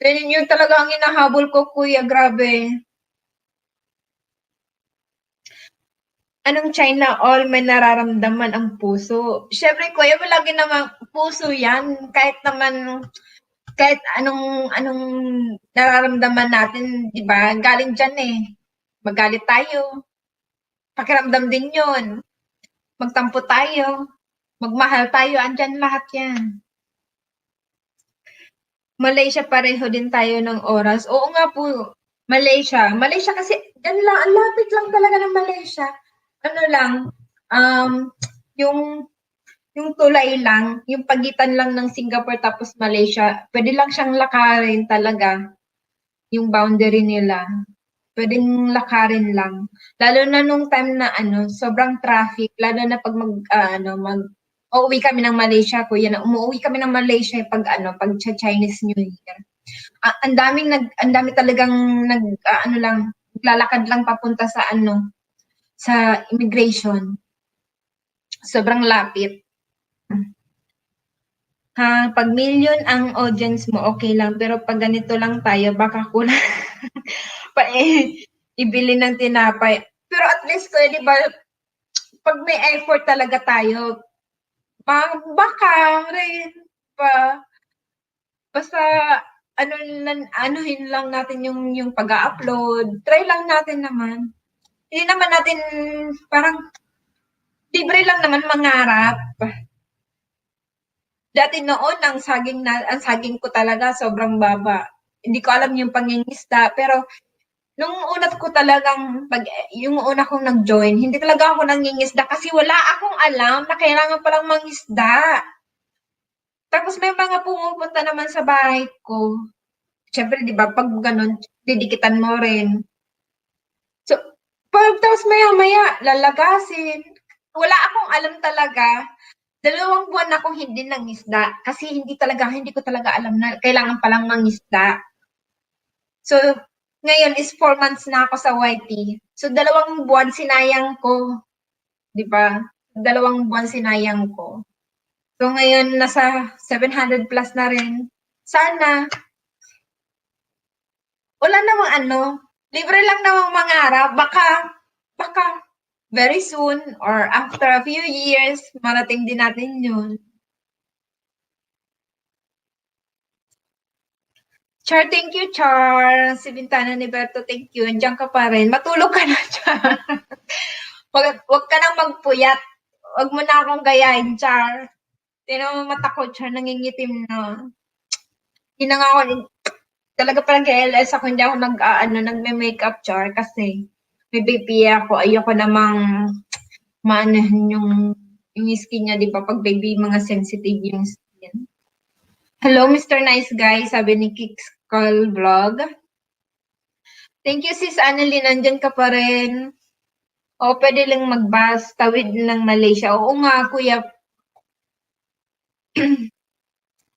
So yun talaga ang hinahabol ko, kuya. Grabe. Anong China all may nararamdaman ang puso? Syempre, kuya, lagi naman puso yan. Kahit anong nararamdaman natin, di ba? Galing dyan eh. Magalit tayo. Pakiramdam din yun. Magtampo tayo. Magmahal tayo. Andyan lahat yan. Malaysia, pareho din tayo ng oras. Oo nga po, Malaysia. Malaysia kasi, dyan lang, ang lapit lang talaga ng Malaysia. Yung tulay lang, yung pagitan lang ng Singapore tapos Malaysia, pwede lang siyang lakarin talaga, yung boundary nila. Pwedeng lakarin lang. Lalo na nung time na sobrang traffic, lalo na pag uuwi kami ng Malaysia, kuya, na umuwi kami ng Malaysia pag Chinese New Year. Ang dami talagang naglalakad lang papunta sa sa immigration. Sobrang lapit. Pag million ang audience mo, okay lang. Pero pag ganito lang tayo, baka kulang ibili ng tinapay. Pero at least, di ba, pag may effort talaga tayo, baka rin pa. Basta, anuhin lang natin yung pag-upload. Try lang natin naman. Hindi naman natin, parang, libre lang naman mangarap. Dati noon, ang saging ko talaga sobrang baba. Hindi ko alam yung pangingisda, pero nung yung una kong nag-join, hindi talaga ako nangingisda kasi wala akong alam na kailangan palang mangisda. Tapos may mga pumupunta naman sa bahay ko. Siyempre, di ba, pag ganun, didikitan mo rin. So, tapos maya-maya, lalagasin. Wala akong alam talaga. 2 buwan akong hindi nangisda kasi hindi ko talaga alam na kailangan palang mangisda. So, ngayon is 4 months na ako sa YT. So, 2 buwan sinayang ko. Di ba? 2 buwan sinayang ko. So, ngayon nasa 700 plus na rin. Sana, wala namang libre lang namang mangarap. Baka, very soon or after a few years, marating din natin yun. Char, thank you, Char. Si Bintana ni Berto, thank you. Andiyan ka pa rin. Matulog ka na, Char. Wag ka nang magpuyat. Wag mo na akong gayahin, Char. Tingnan mo mata ko, Char. Nangingitim na. Hindi na nga ako, talaga parang KLS ako, hindi ako nagme-makeup, Char. Kasi may baby ako. Ayoko namang maanahan yung skin niya, di ba? Pag baby, mga sensitive yung skin. Hello, Mr. Nice Guy, sabi ni Kickskull Vlog. Thank you, Sis Annalyn. Nandyan ka pa rin. O, pwede lang mag-bus, tawid ng Malaysia. Oo nga, kuya.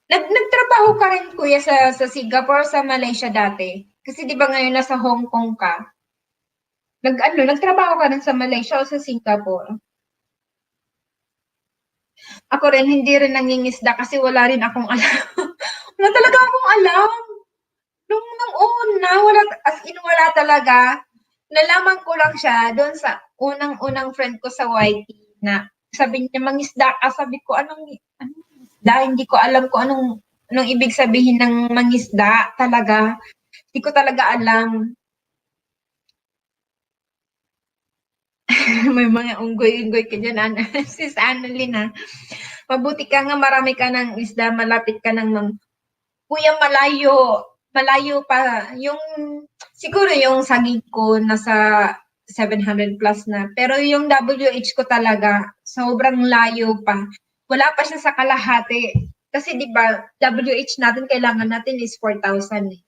Nagtrabaho ka rin, kuya, sa Singapore, sa Malaysia dati. Kasi di ba ngayon nasa Hong Kong ka? Nagtrabaho ka rin sa Malaysia o sa Singapore? Ako rin, hindi rin nangingisda kasi wala rin akong alam. Wala talaga akong alam. Nung una, as in wala talaga. Nalaman ko lang siya doon sa unang-unang friend ko sa YT na sabi niya, mangisda ka. Sabi ko, anong isda? Hindi ko alam kung anong ibig sabihin ng mangisda talaga. Hindi ko talaga alam. May mga unggoy-unggoy ka dyan, Sis Annalyn, ha? Mabuti ka nga, marami ka ng isda, malapit ka ng kuya, malayo pa. Siguro yung saging ko nasa 700 plus na. Pero yung WH ko talaga, sobrang layo pa. Wala pa siya sa kalahati. Kasi di ba, WH natin, kailangan natin is 4,000 eh.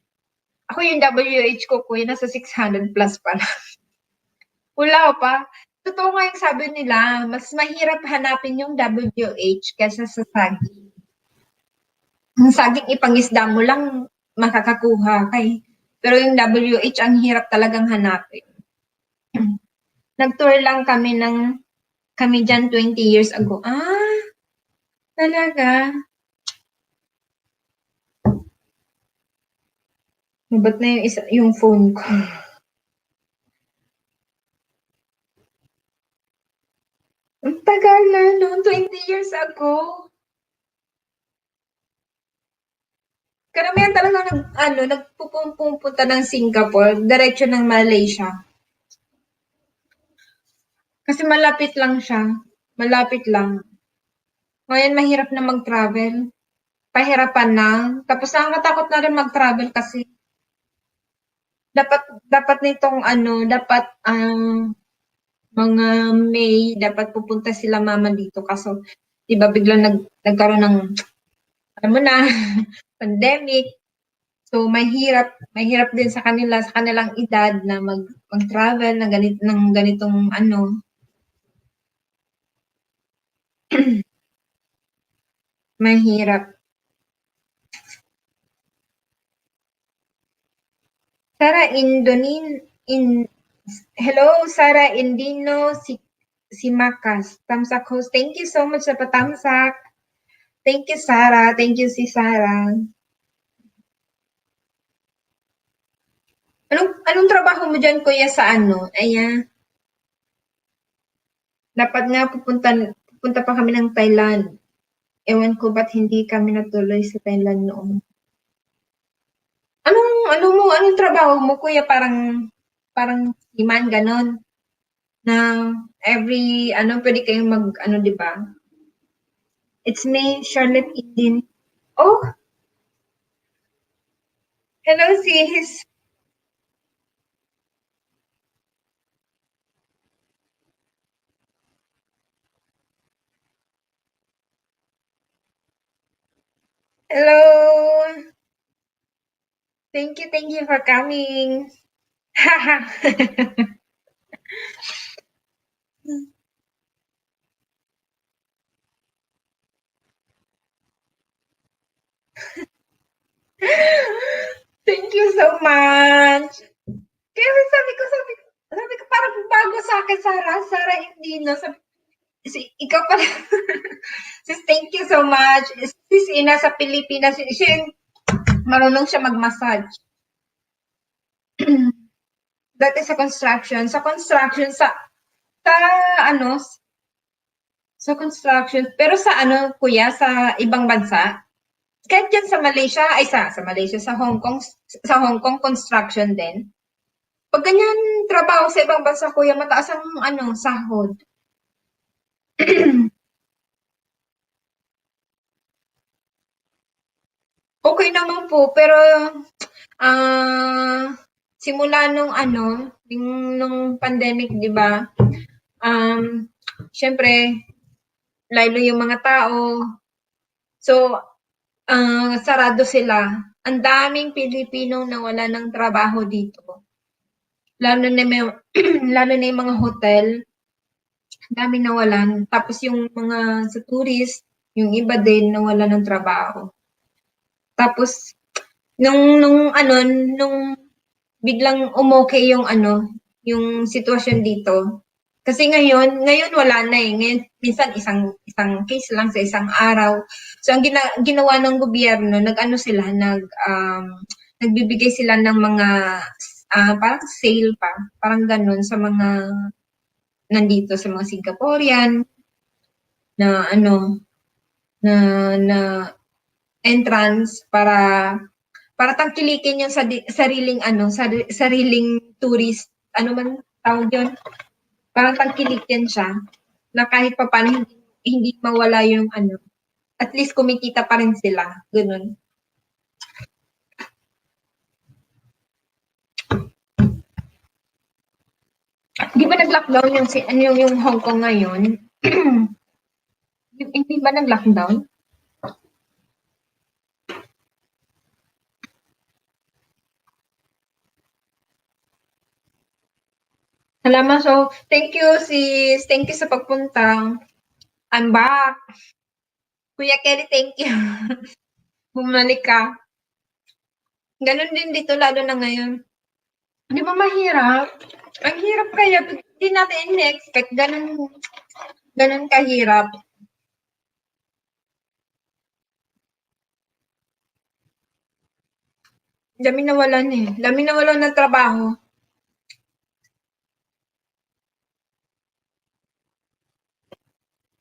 Ako yung WH ko, kuya, nasa 600 plus pa lang. Wala pa. Totoo nga yung sabi nila, mas mahirap hanapin yung WH kaysa sa saging. Ang saging ipangisda mo lang, makakakuha kay. Pero yung WH, ang hirap talagang hanapin. Nag-tour lang kami dyan 20 years ago. Talaga? Ba't na yung phone ko? Ang tagal na, no? 20 years ago. Karamihan talaga nagpupunta ng Singapore, diretso ng Malaysia. Kasi malapit lang siya. Malapit lang. Ngayon, mahirap na mag-travel. Pahirapan na. Tapos nakakatakot na rin mag-travel kasi dapat nitong dapat mga May, dapat pupunta sila mama dito. Kaso, di ba biglang nagkaroon ng, pandemic. So, mahirap din sa kanilang edad na mag-travel ng ganitong mahirap. Sara hello, Sara Indino, si Makas, Tamsak host. Thank you so much sa patamsak. Thank you, Sara. Thank you, si Sara. Anong trabaho mo dyan, kuya, sa Ayan. Dapat nga pupunta pa kami ng Thailand. Ewan ko ba't hindi kami natuloy sa Thailand noon. Anong trabaho mo, kuya? Parang iman, ganon. Na every, pwede kayong di ba? It's me, Charlotte Indin. Oh! Hello, sis. Hello. Thank you for coming. Thank you so much. Kaya sabi ko, parang bago sa akin, Sara, hindi na. Ikaw pala. Sis, thank you so much. Sis, ina sa Pilipinas, marunong siya mag-massage. Dati sa construction, Sa ano, sa construction, pero sa ano, kuya, sa ibang bansa? Kahit dyan sa Malaysia, ay sa Malaysia, sa Hong Kong construction din. Pag ganyan trabaho sa ibang bansa, kuya, mataas ang ano, sahod. Okay naman po, pero simula nung ano, nung pandemic, 'di ba? Um, Syempre, lalo yung mga tao. So, sarado sila. Ang daming Pilipinong nawalan ng trabaho dito. Lalo na may, lalo na yung mga hotel, daming nawalan. Tapos yung mga sa tourist, yung iba din nawalan ng trabaho. Tapos nung biglang umokey yung ano, yung sitwasyon dito. Kasi ngayon wala na eh. Ngayon minsan isang isang case lang sa isang araw. So ang ginawa ng gobyerno, nag-ano sila, nagbibigay sila ng mga parang sale pa, parang ganun sa mga nandito sa mga Singaporean na ano na na entrance para tangkilikin yung sariling ano, sariling tourist, ano man tawag yun, parang tangkilikin siya na kahit papaano hindi mawala yung ano, at least kumikita pa rin sila, ganun. Di ba nag-lockdown yung Hong Kong ngayon? Hindi ba nag-lockdown? Salamat. So, thank you sis. Thank you sa pagpunta. I'm back. Kuya Kelly, thank you. Bumalik ka. Ganun din dito lalo na ngayon. Di ba mahirap? Ang hirap kaya, hindi natin in-expect, ganun kahirap. Dami nawalan eh. Dami nawalan ng trabaho.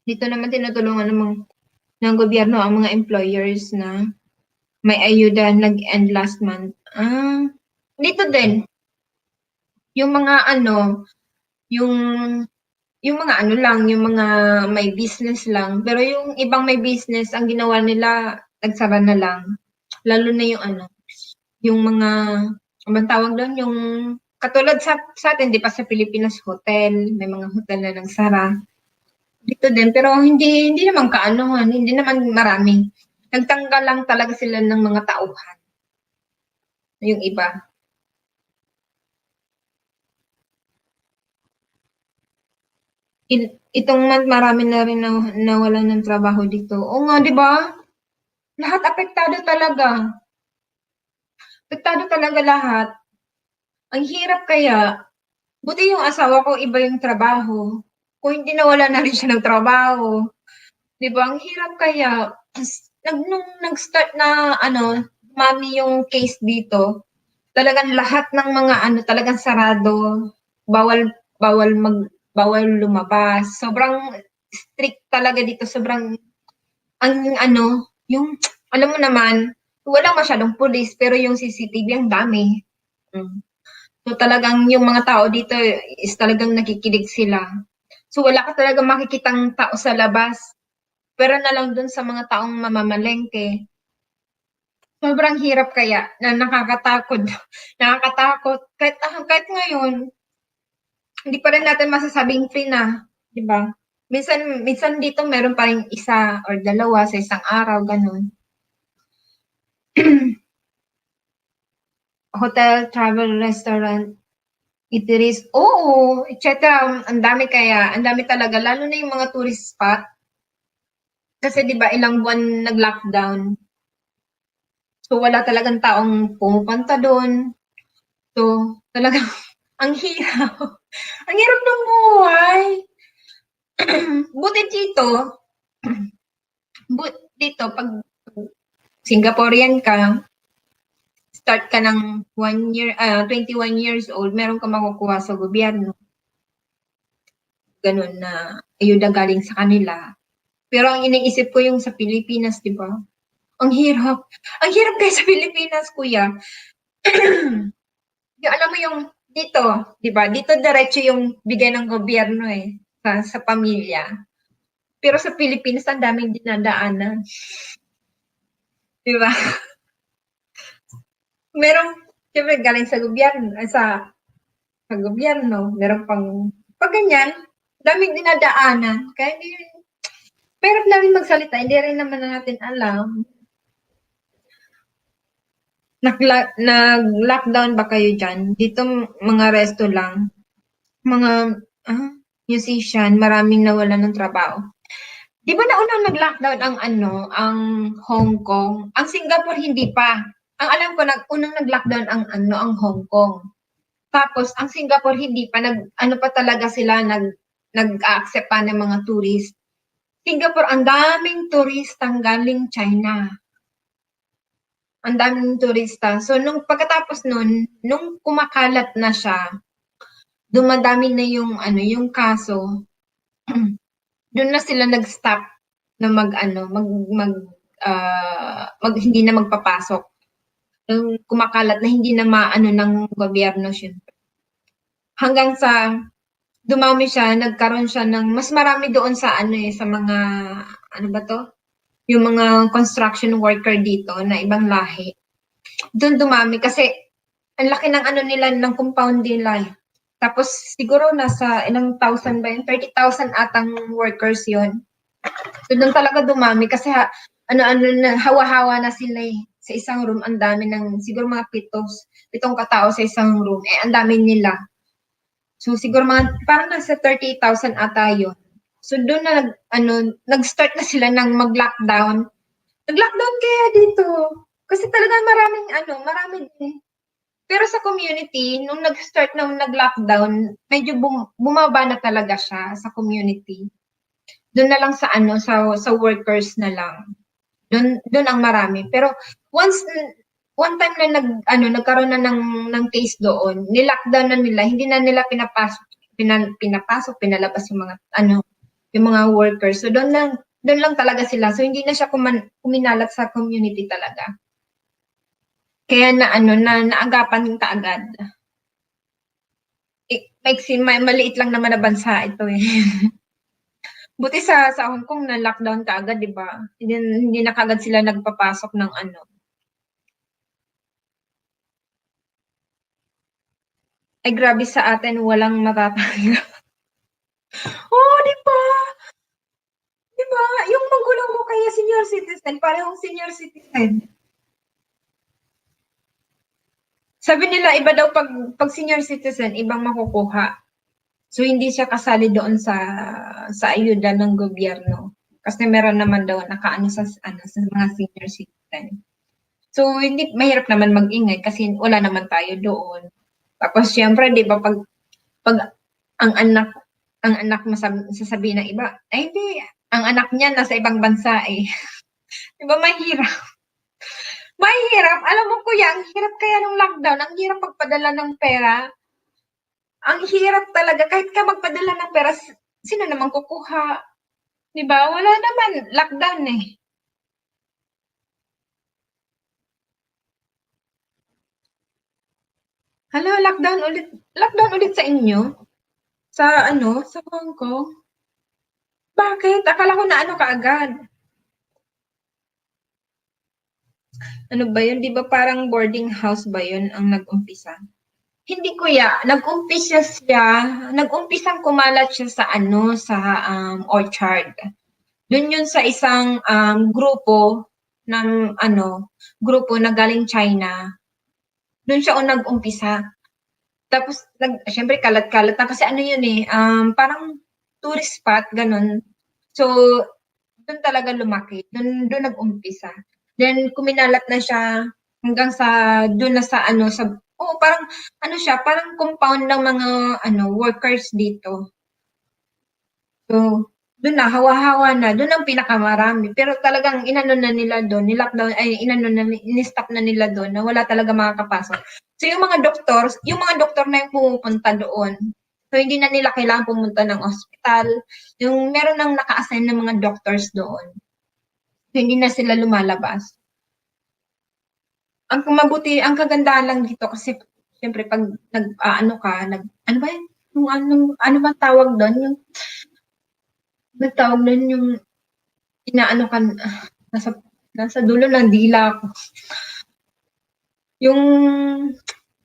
Dito naman tinutulungan ng gobyerno ang mga employers na may ayuda nag-end last month. Dito din, yung mga ano, yung yung mga ano lang, yung mga may business lang. Pero yung ibang may business, ang ginawa nila, nagsara na lang. Lalo na yung ano, yung mga, ang tawag doon, yung katulad sa atin, di pa sa Pilipinas, hotel, may mga hotel na nagsara. Dito din, pero hindi naman kaanohan, hindi naman marami. Nagtanggal lang talaga sila ng mga tauhan. Yung iba. Itong month, marami na rin nawalan ng trabaho dito. Oo nga, di ba? Lahat apektado talaga. Apektado talaga lahat. Ang hirap kaya. Buti yung asawa ko, iba yung trabaho. Kung hindi nawala na rin siya ng trabaho. Di ba? Ang hirap kaya. Nung nag-start na, ano, mami yung case dito, talagang lahat ng mga ano, talagang sarado. Bawal, bawal lumabas. Sobrang strict talaga dito. Sobrang, ang ano, yung, alam mo naman, walang masyadong pulis, pero yung CCTV ang dami. Mm. So talagang yung mga tao dito is talagang nakikinig sila. So wala ka talagang makikitang tao sa labas. Pero na lang dun sa mga taong mamamalengke. Sobrang hirap kaya na nakakatakot. Nakakatakot. Kahit ngayon, hindi pa rin natin masasabing free na. Di ba? Minsan dito meron pa rin isa or dalawa sa isang araw, ganun. Hotel, travel, restaurant, eateries, oo, et cetera. Ang dami kaya, ang dami talaga, lalo na yung mga tourist spot. Kasi 'di ba ilang buwan nag-lockdown. So wala talagang taong pumupunta doon. So talagang ang hirap. Ang hirap ng buhay. Buti dito, dito pag Singaporean ka, start ka ng 21 years old, meron ka makukuha sa gobyerno. ganun na ayuda galing sa kanila. Pero ang iniisip ko yung sa Pilipinas, di ba? Ang hirap. Ang hirap kaya sa Pilipinas, kuya. Yung, alam mo yung dito, di ba? Dito diretso yung bigay ng gobyerno eh, sa pamilya. Pero sa Pilipinas, ang daming dinadaanan. Di ba? Merong, siyempre galing sa gobyerno, sa gobyerno, meron pang, pag ganyan, daming dinadaanan. Kaya hindi, pero namin magsalita, hindi rin naman natin alam. Nag-lockdown ba kayo dyan? Dito, mga resto lang. Mga musician, maraming nawalan ng trabaho. Di ba naunang nag-lockdown ang Hong Kong? Ang Singapore hindi pa. Ang alam ko, unang nag-lockdown ang Hong Kong. Tapos, ang Singapore hindi pa, pa talaga sila, nag-accept pa ng mga tourist. Singapore, ang daming turistang galing China. Ang daming turista. So, pagkatapos nung kumakalat na siya, dumadami na yung kaso, doon na sila nag-stop na hindi na magpapasok. Yung kumakalat na hindi na maano ng gobyerno syempre. Hanggang sa dumami siya, nagkaroon siya ng mas marami doon sa sa mga yung mga construction worker dito na ibang lahi. Doon dumami kasi ang laki ng nila ng compound nila. Tapos siguro nasa ilang thousand ba yun? 30,000 atang workers yun. So doon talaga dumami kasi hawa-hawa na sila eh. Sa isang room, ang dami ng, siguro mga pitong katao sa isang room. Eh, ang dami nila. So siguro parang nasa 30,000 ata yun. So doon na nag-start na sila ng mag-lockdown. Nag-lockdown kaya dito. Kasi talaga marami din. Pero sa community, nung nag-start nag-lockdown, medyo bumaba na talaga siya sa community. Doon na lang sa workers na lang. Doon ang marami. Pero one time na nagkaroon na ng case doon, ni-lockdown na nila, hindi na nila pinapasok, pinalabas yung mga yung mga workers. So doon lang talaga sila. So hindi na siya kuminalat sa community talaga. Kaya naagapan kaagad. Maliit lang naman na bansa ito eh. Buti sa Hong Kong na lockdown kaagad, 'di ba? Hindi na kaagad sila nagpapasok ng Ay grabe sa atin walang matatanggap. Oh, 'di ba? 'Di ba? Yung magulang ko kaya senior citizen, parehong senior citizen. Sabi nila iba daw pag senior citizen, ibang makukuha. So hindi siya kasali doon sa ayuda ng gobyerno. Kasi meron naman daw nakaano sa mga senior citizen. So hindi mahirap naman mag-ingay kasi wala naman tayo doon. Tapos syempre 'di ba pag ang anak sasabihin ng iba, ay hindi, ang anak niya nasa ibang bansa eh. 'Di ba mahirap? Mahirap. Alam mo kuya, ang hirap kaya nung lockdown, ang hirap magpadala ng pera. Ang hirap talaga. Kahit ka magpadala ng pera, sino naman kukuha? Diba? Wala naman. Lockdown eh. Hala, lockdown ulit. Lockdown ulit sa inyo? Sa Hong Kong? Bakit? Akala ko na kaagad. Ano ba yun? Di ba parang boarding house ba yun ang nag-umpisa? Hindi kuya, nag-umpisang kumalat siya sa orchard. Doon yun sa isang grupo na galing China. Doon siya nag-umpisa. Tapos syempre kalat-kalat na kasi yun eh, parang tourist spot ganun. So doon talaga lumaki. Doon nag-umpisa. Then kuminalat na siya hanggang sa doon na sa parang siya, parang compound ng mga workers dito. So, doon na, hawa-hawa na, doon ang pinakamarami. Pero talagang inano na nila doon, ni-lockdown, in-stop na nila doon na wala talaga makakapasok. So, yung mga doktor na yung pumupunta doon, So, hindi na nila kailangan pumunta ng ospital. Yung meron ng naka-assign na mga doctors doon. So, hindi na sila lumalabas. Ang kagandahan lang dito kasi siyempre pag ano ba yun? Yung ano ba tawag doon? Yung tawag doon yung inaano ka, nasa dulo ng dila ko. Yung,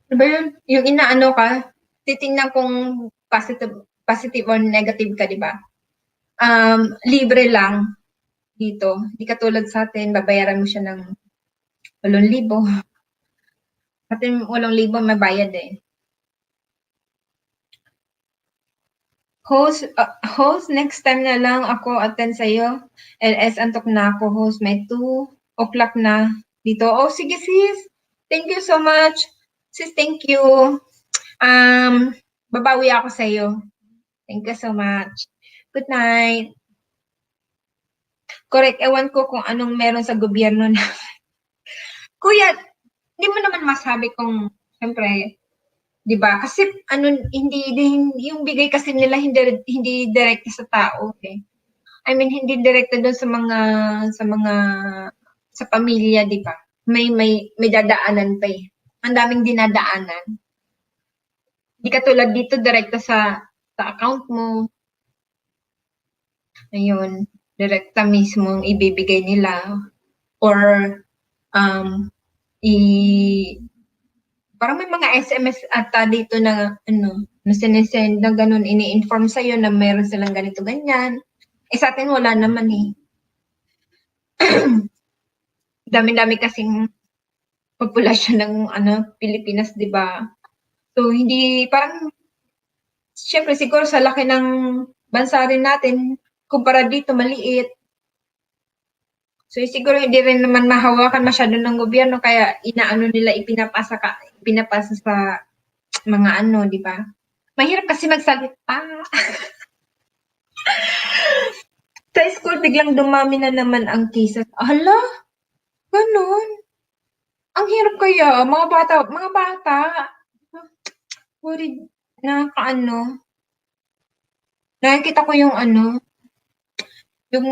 ano ba yun? Yung inaano ka, titingnan kung positive or negative ka, di ba? Libre lang dito. Di katulad sa atin, babayaran mo siya ng 8,000. Sa atin, 8,000 mabayad eh. Host, next time na lang ako attend sa'yo. LS, antok na ako, host. May 2 o'clock na dito. Oh, sige sis. Thank you so much. Sis, thank you. Babawi ako sa'yo. Thank you so much. Good night. Correct, ewan ko kung anong meron sa gobyerno na. Kuya, hindi mo naman masabi kung, siyempre, di ba? Kasi hindi yung bigay kasi nila hindi direkta sa tao eh. I mean hindi direkta doon sa pamilya, di ba? May dadaanan pa eh. Ang daming dinadaanan. Di katulad dito direkta sa account mo. Ayun, direkta mismo ibibigay nila or parang may mga SMS ata dito na na sinesend na ganun, ini-inform sa'yo na meron silang ganito, ganyan. Eh sa atin wala naman eh. Dami-dami kasing populasyon ng Pilipinas, di ba? So hindi, parang, syempre siguro sa laki ng bansa rin natin, kumpara dito maliit. So siguro hindi rin naman mahawakan masyado ng gobyerno kaya inaano nila ipinapasa sa mga di ba? Mahirap kasi magsalita. Sa school biglang dumami na naman ang cases. Hala, ganun. Ang hirap kaya, mga bata. Worried na nakikita ko yung yung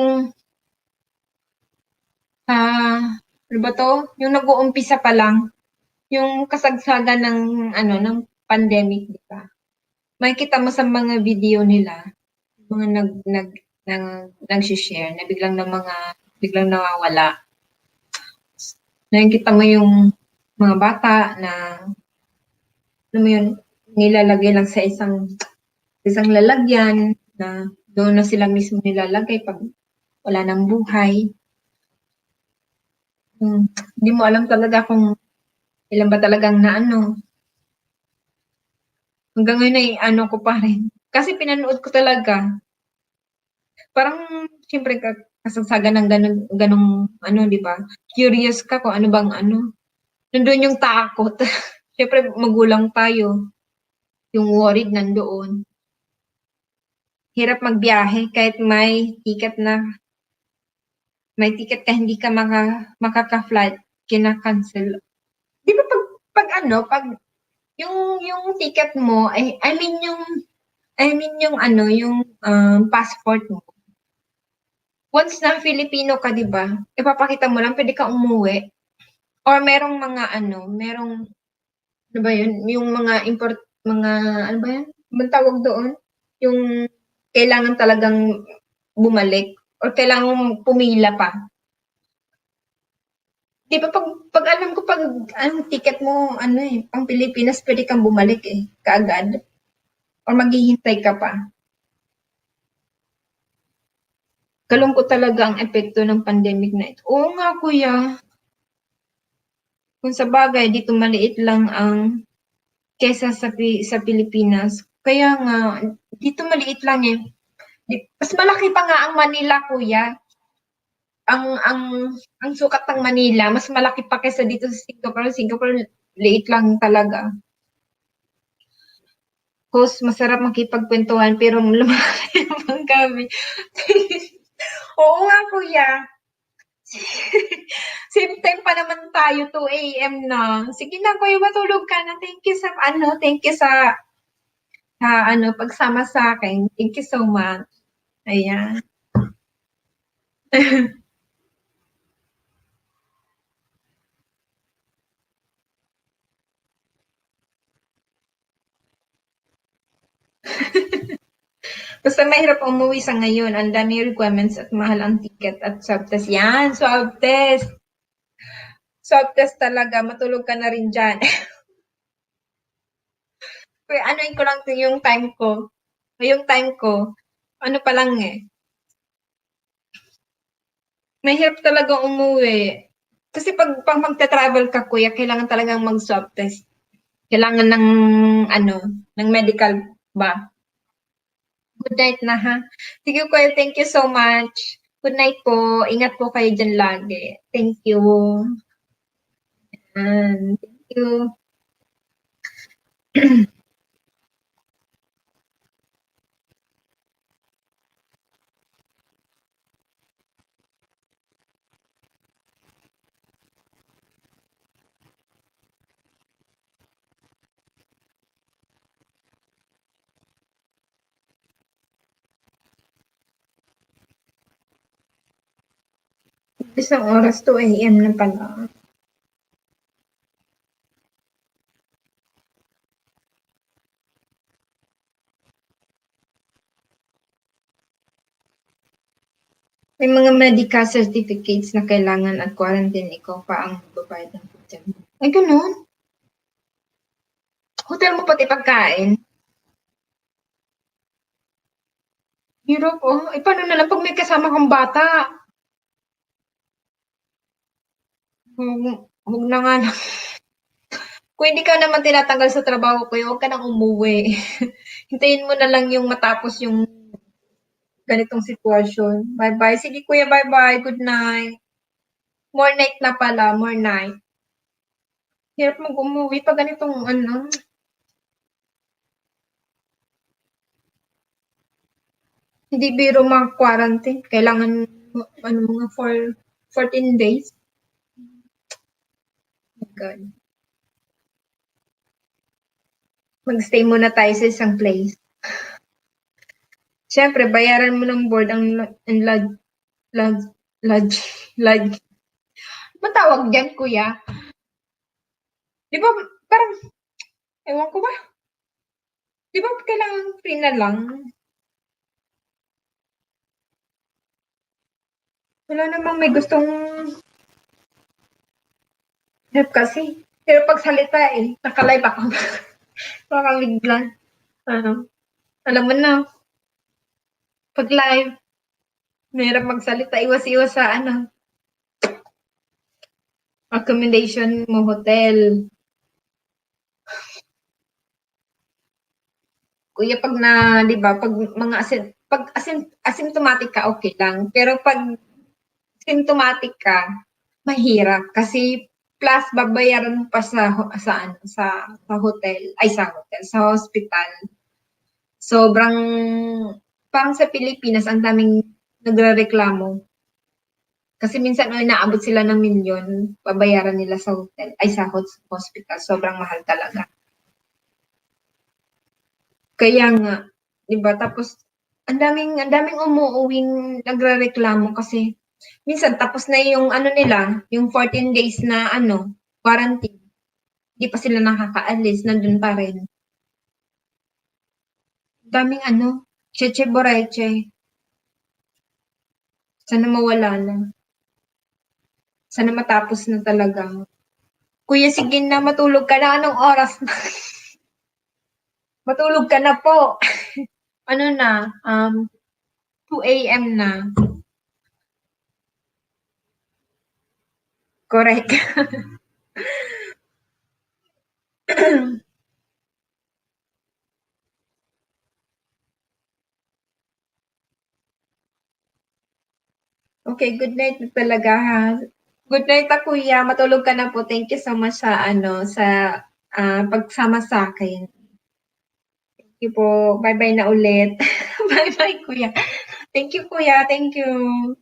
ano ba to? Yung nag-uumpisa pa lang, yung kasagsagan ng pandemic, di ba? Makikita mo sa mga video nila, mga nag-share na biglang nawawala. Nakikita mo yung mga bata na, alam mo yun, nilalagay lang sa isang lalagyan na doon na sila mismo nilalagay pag wala ng buhay. Hindi mo alam talaga kung ilan ba talagang hanggang ngayon ay ko pa rin. Kasi pinanood ko talaga. Parang, siyempre, kasagsagan ng ganong di ba? Curious ka kung ano bang Nandun yung takot. Siyempre, magulang tayo. Yung worried nandoon. Hirap magbiyahe kahit may ticket ka, hindi ka makaka-flight, kina-cancel. Di ba pag yung ticket mo, I mean yung passport mo. Once na Filipino ka, di ba? Ipapakita mo lang, pwede ka umuwi. Or merong ano ba yun? Yung ano ba yun? Anong tawag doon? Yung kailangan talagang bumalik or kailangan pumila pa. Di ba pag alam ko ang ticket mo pang Pilipinas, pwede kang bumalik kaagad. Or maghihintay ka pa. Kalungkot talaga ang epekto ng pandemic na ito. Oo nga, kuya. Kung sa bagay, dito maliit lang ang kesa sa Pilipinas. Kaya nga, dito maliit lang eh. Mas malaki pa nga ang Manila, kuya. Ang sukat ng Manila, mas malaki pa kaysa dito sa Singapore. Singapore, liit lang talaga. Host, masarap makipagkwentuhan pero lumaki naman kami. Oo nga, kuya. Same time pa naman tayo, 2 AM na. Sige na, kuya, matulog ka na. Thank you sa pagsama sa akin. Thank you so much. Ayan. Basta mahirap umuwi sa ngayon. Ang dami requirements at mahal ang ticket at swab test. Yan, swab test. Swab test talaga. Matulog ka na rin dyan. Pero anuin ko lang yung time ko. Yung time ko, ano pa lang eh. Mahirap talaga umuwi. Kasi pag magta-travel ka, kuya, kailangan talagang mag-swab test. Kailangan ng medical ba? Good night na ha. Sige kuya, thank you so much. Good night po. Ingat po kayo dyan lagi. Thank you. Thank you. Isang oras, 2 AM na pala. May mga medical certificates na kailangan at quarantine ikaw pa ang magbabayad ng hotel mo. Ay, ganun? Hotel mo pati pagkain? Hirap, oh. Eh, paano na lang pag may kasama kang bata? Huwag na nga lang. Kung hindi ka naman tinatanggal sa trabaho ko, huwag ka nang umuwi. Hintayin mo na lang yung matapos yung ganitong sitwasyon. Bye-bye. Sige kuya, bye-bye. Good night. More night na pala, more night. Hirap mag-umuwi pag ganitong hindi biro quarantine. Kailangan mga 14 days. Oh God. Mag-stay muna tayo sa isang place. Siyempre, bayaran mo ng board ang lodge. Ano tawag dyan, kuya? Di ba, parang, ewan ko ba? Di ba kailangan free na lang? Wala namang may gustong help kasi. Pero pag salita eh, nakalive ako. Baka biglang, alam mo na, pag live, mahirap magsalita, iwas-iwas sa accommodation mo, hotel. Kuya, pag di ba, pag mga asymptomatic ka, okay lang. Pero pag symptomatic ka, mahirap. Kasi plus babayaran mo pa sa hotel, sa hospital. Sobrang, parang sa Pilipinas, ang daming nagrereklamo. Kasi minsan naabot sila ng milyon, babayaran nila sa hotel, sa hospital. Sobrang mahal talaga. Kaya nga, 'di ba? Tapos ang daming umuuwing nagrereklamo kasi minsan tapos na yung nila, yung 14 days na quarantine. Hindi pa sila nakakaalis, nandun pa rin. Daming cheche boreche. Sana mawala na. Sana matapos na talaga. Kuya, sige na, matulog ka na. Anong oras na? Matulog ka na po. Ano na, 2 AM na. Correct. Okay, good night na talaga ha. Good night pa kuya, matulog ka na po. Thank you so much sa pagsama sa akin. Thank you po. Bye-bye na ulit. Bye-bye kuya. Thank you kuya, thank you.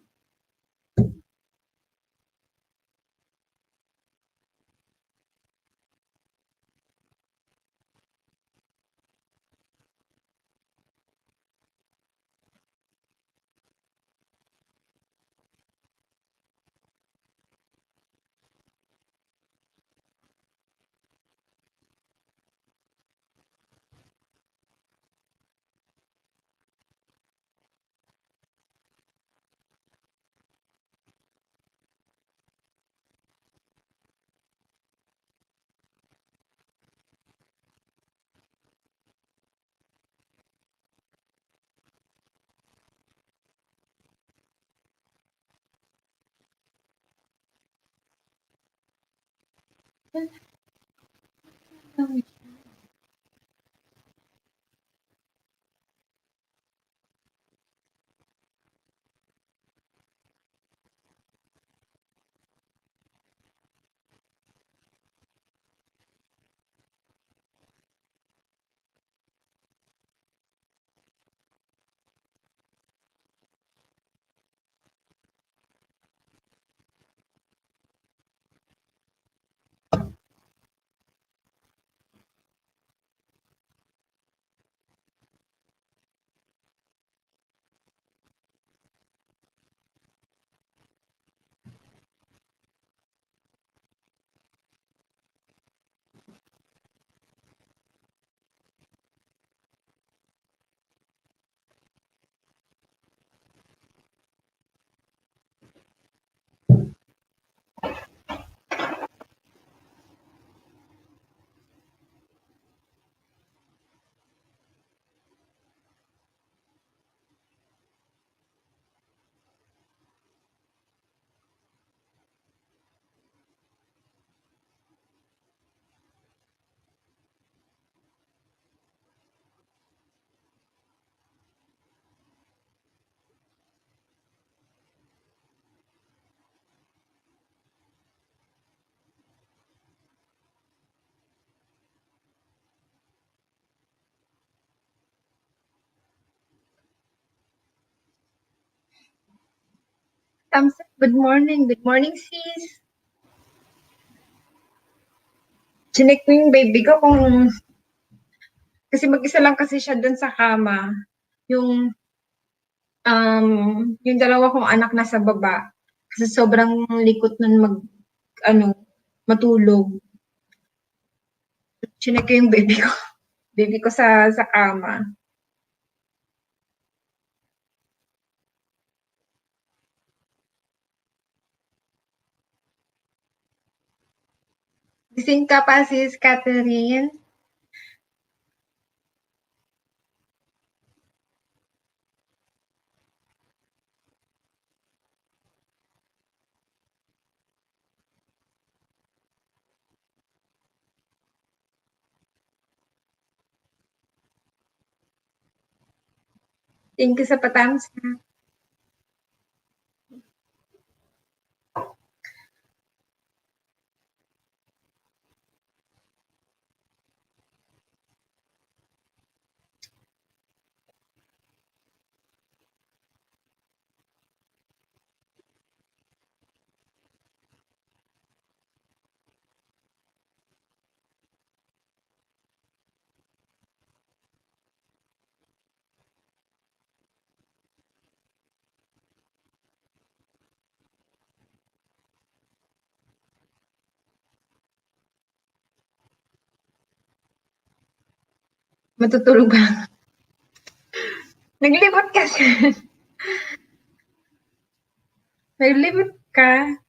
Thumbs up. Good morning. Good morning, sis. Chinek ko yung baby ko kung kasi mag-isa lang kasi siya dun sa kama. Yung yung dalawa kong anak nasa baba. Kasi sobrang likot nun matulog. Chinek ko yung baby ko. Baby ko sa kama. Gising ka pa, sis Catherine? Thank you sa patams. Matutulog ba? Naglibot ka siya. Naglibot ka.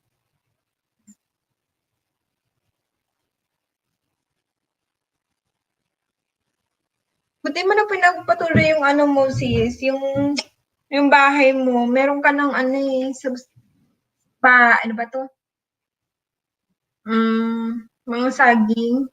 Buti mo na pinagpatuloy yung ano mo, sis. Yung bahay mo. Meron ka ng ano eh. Ano ba to? Mga saging.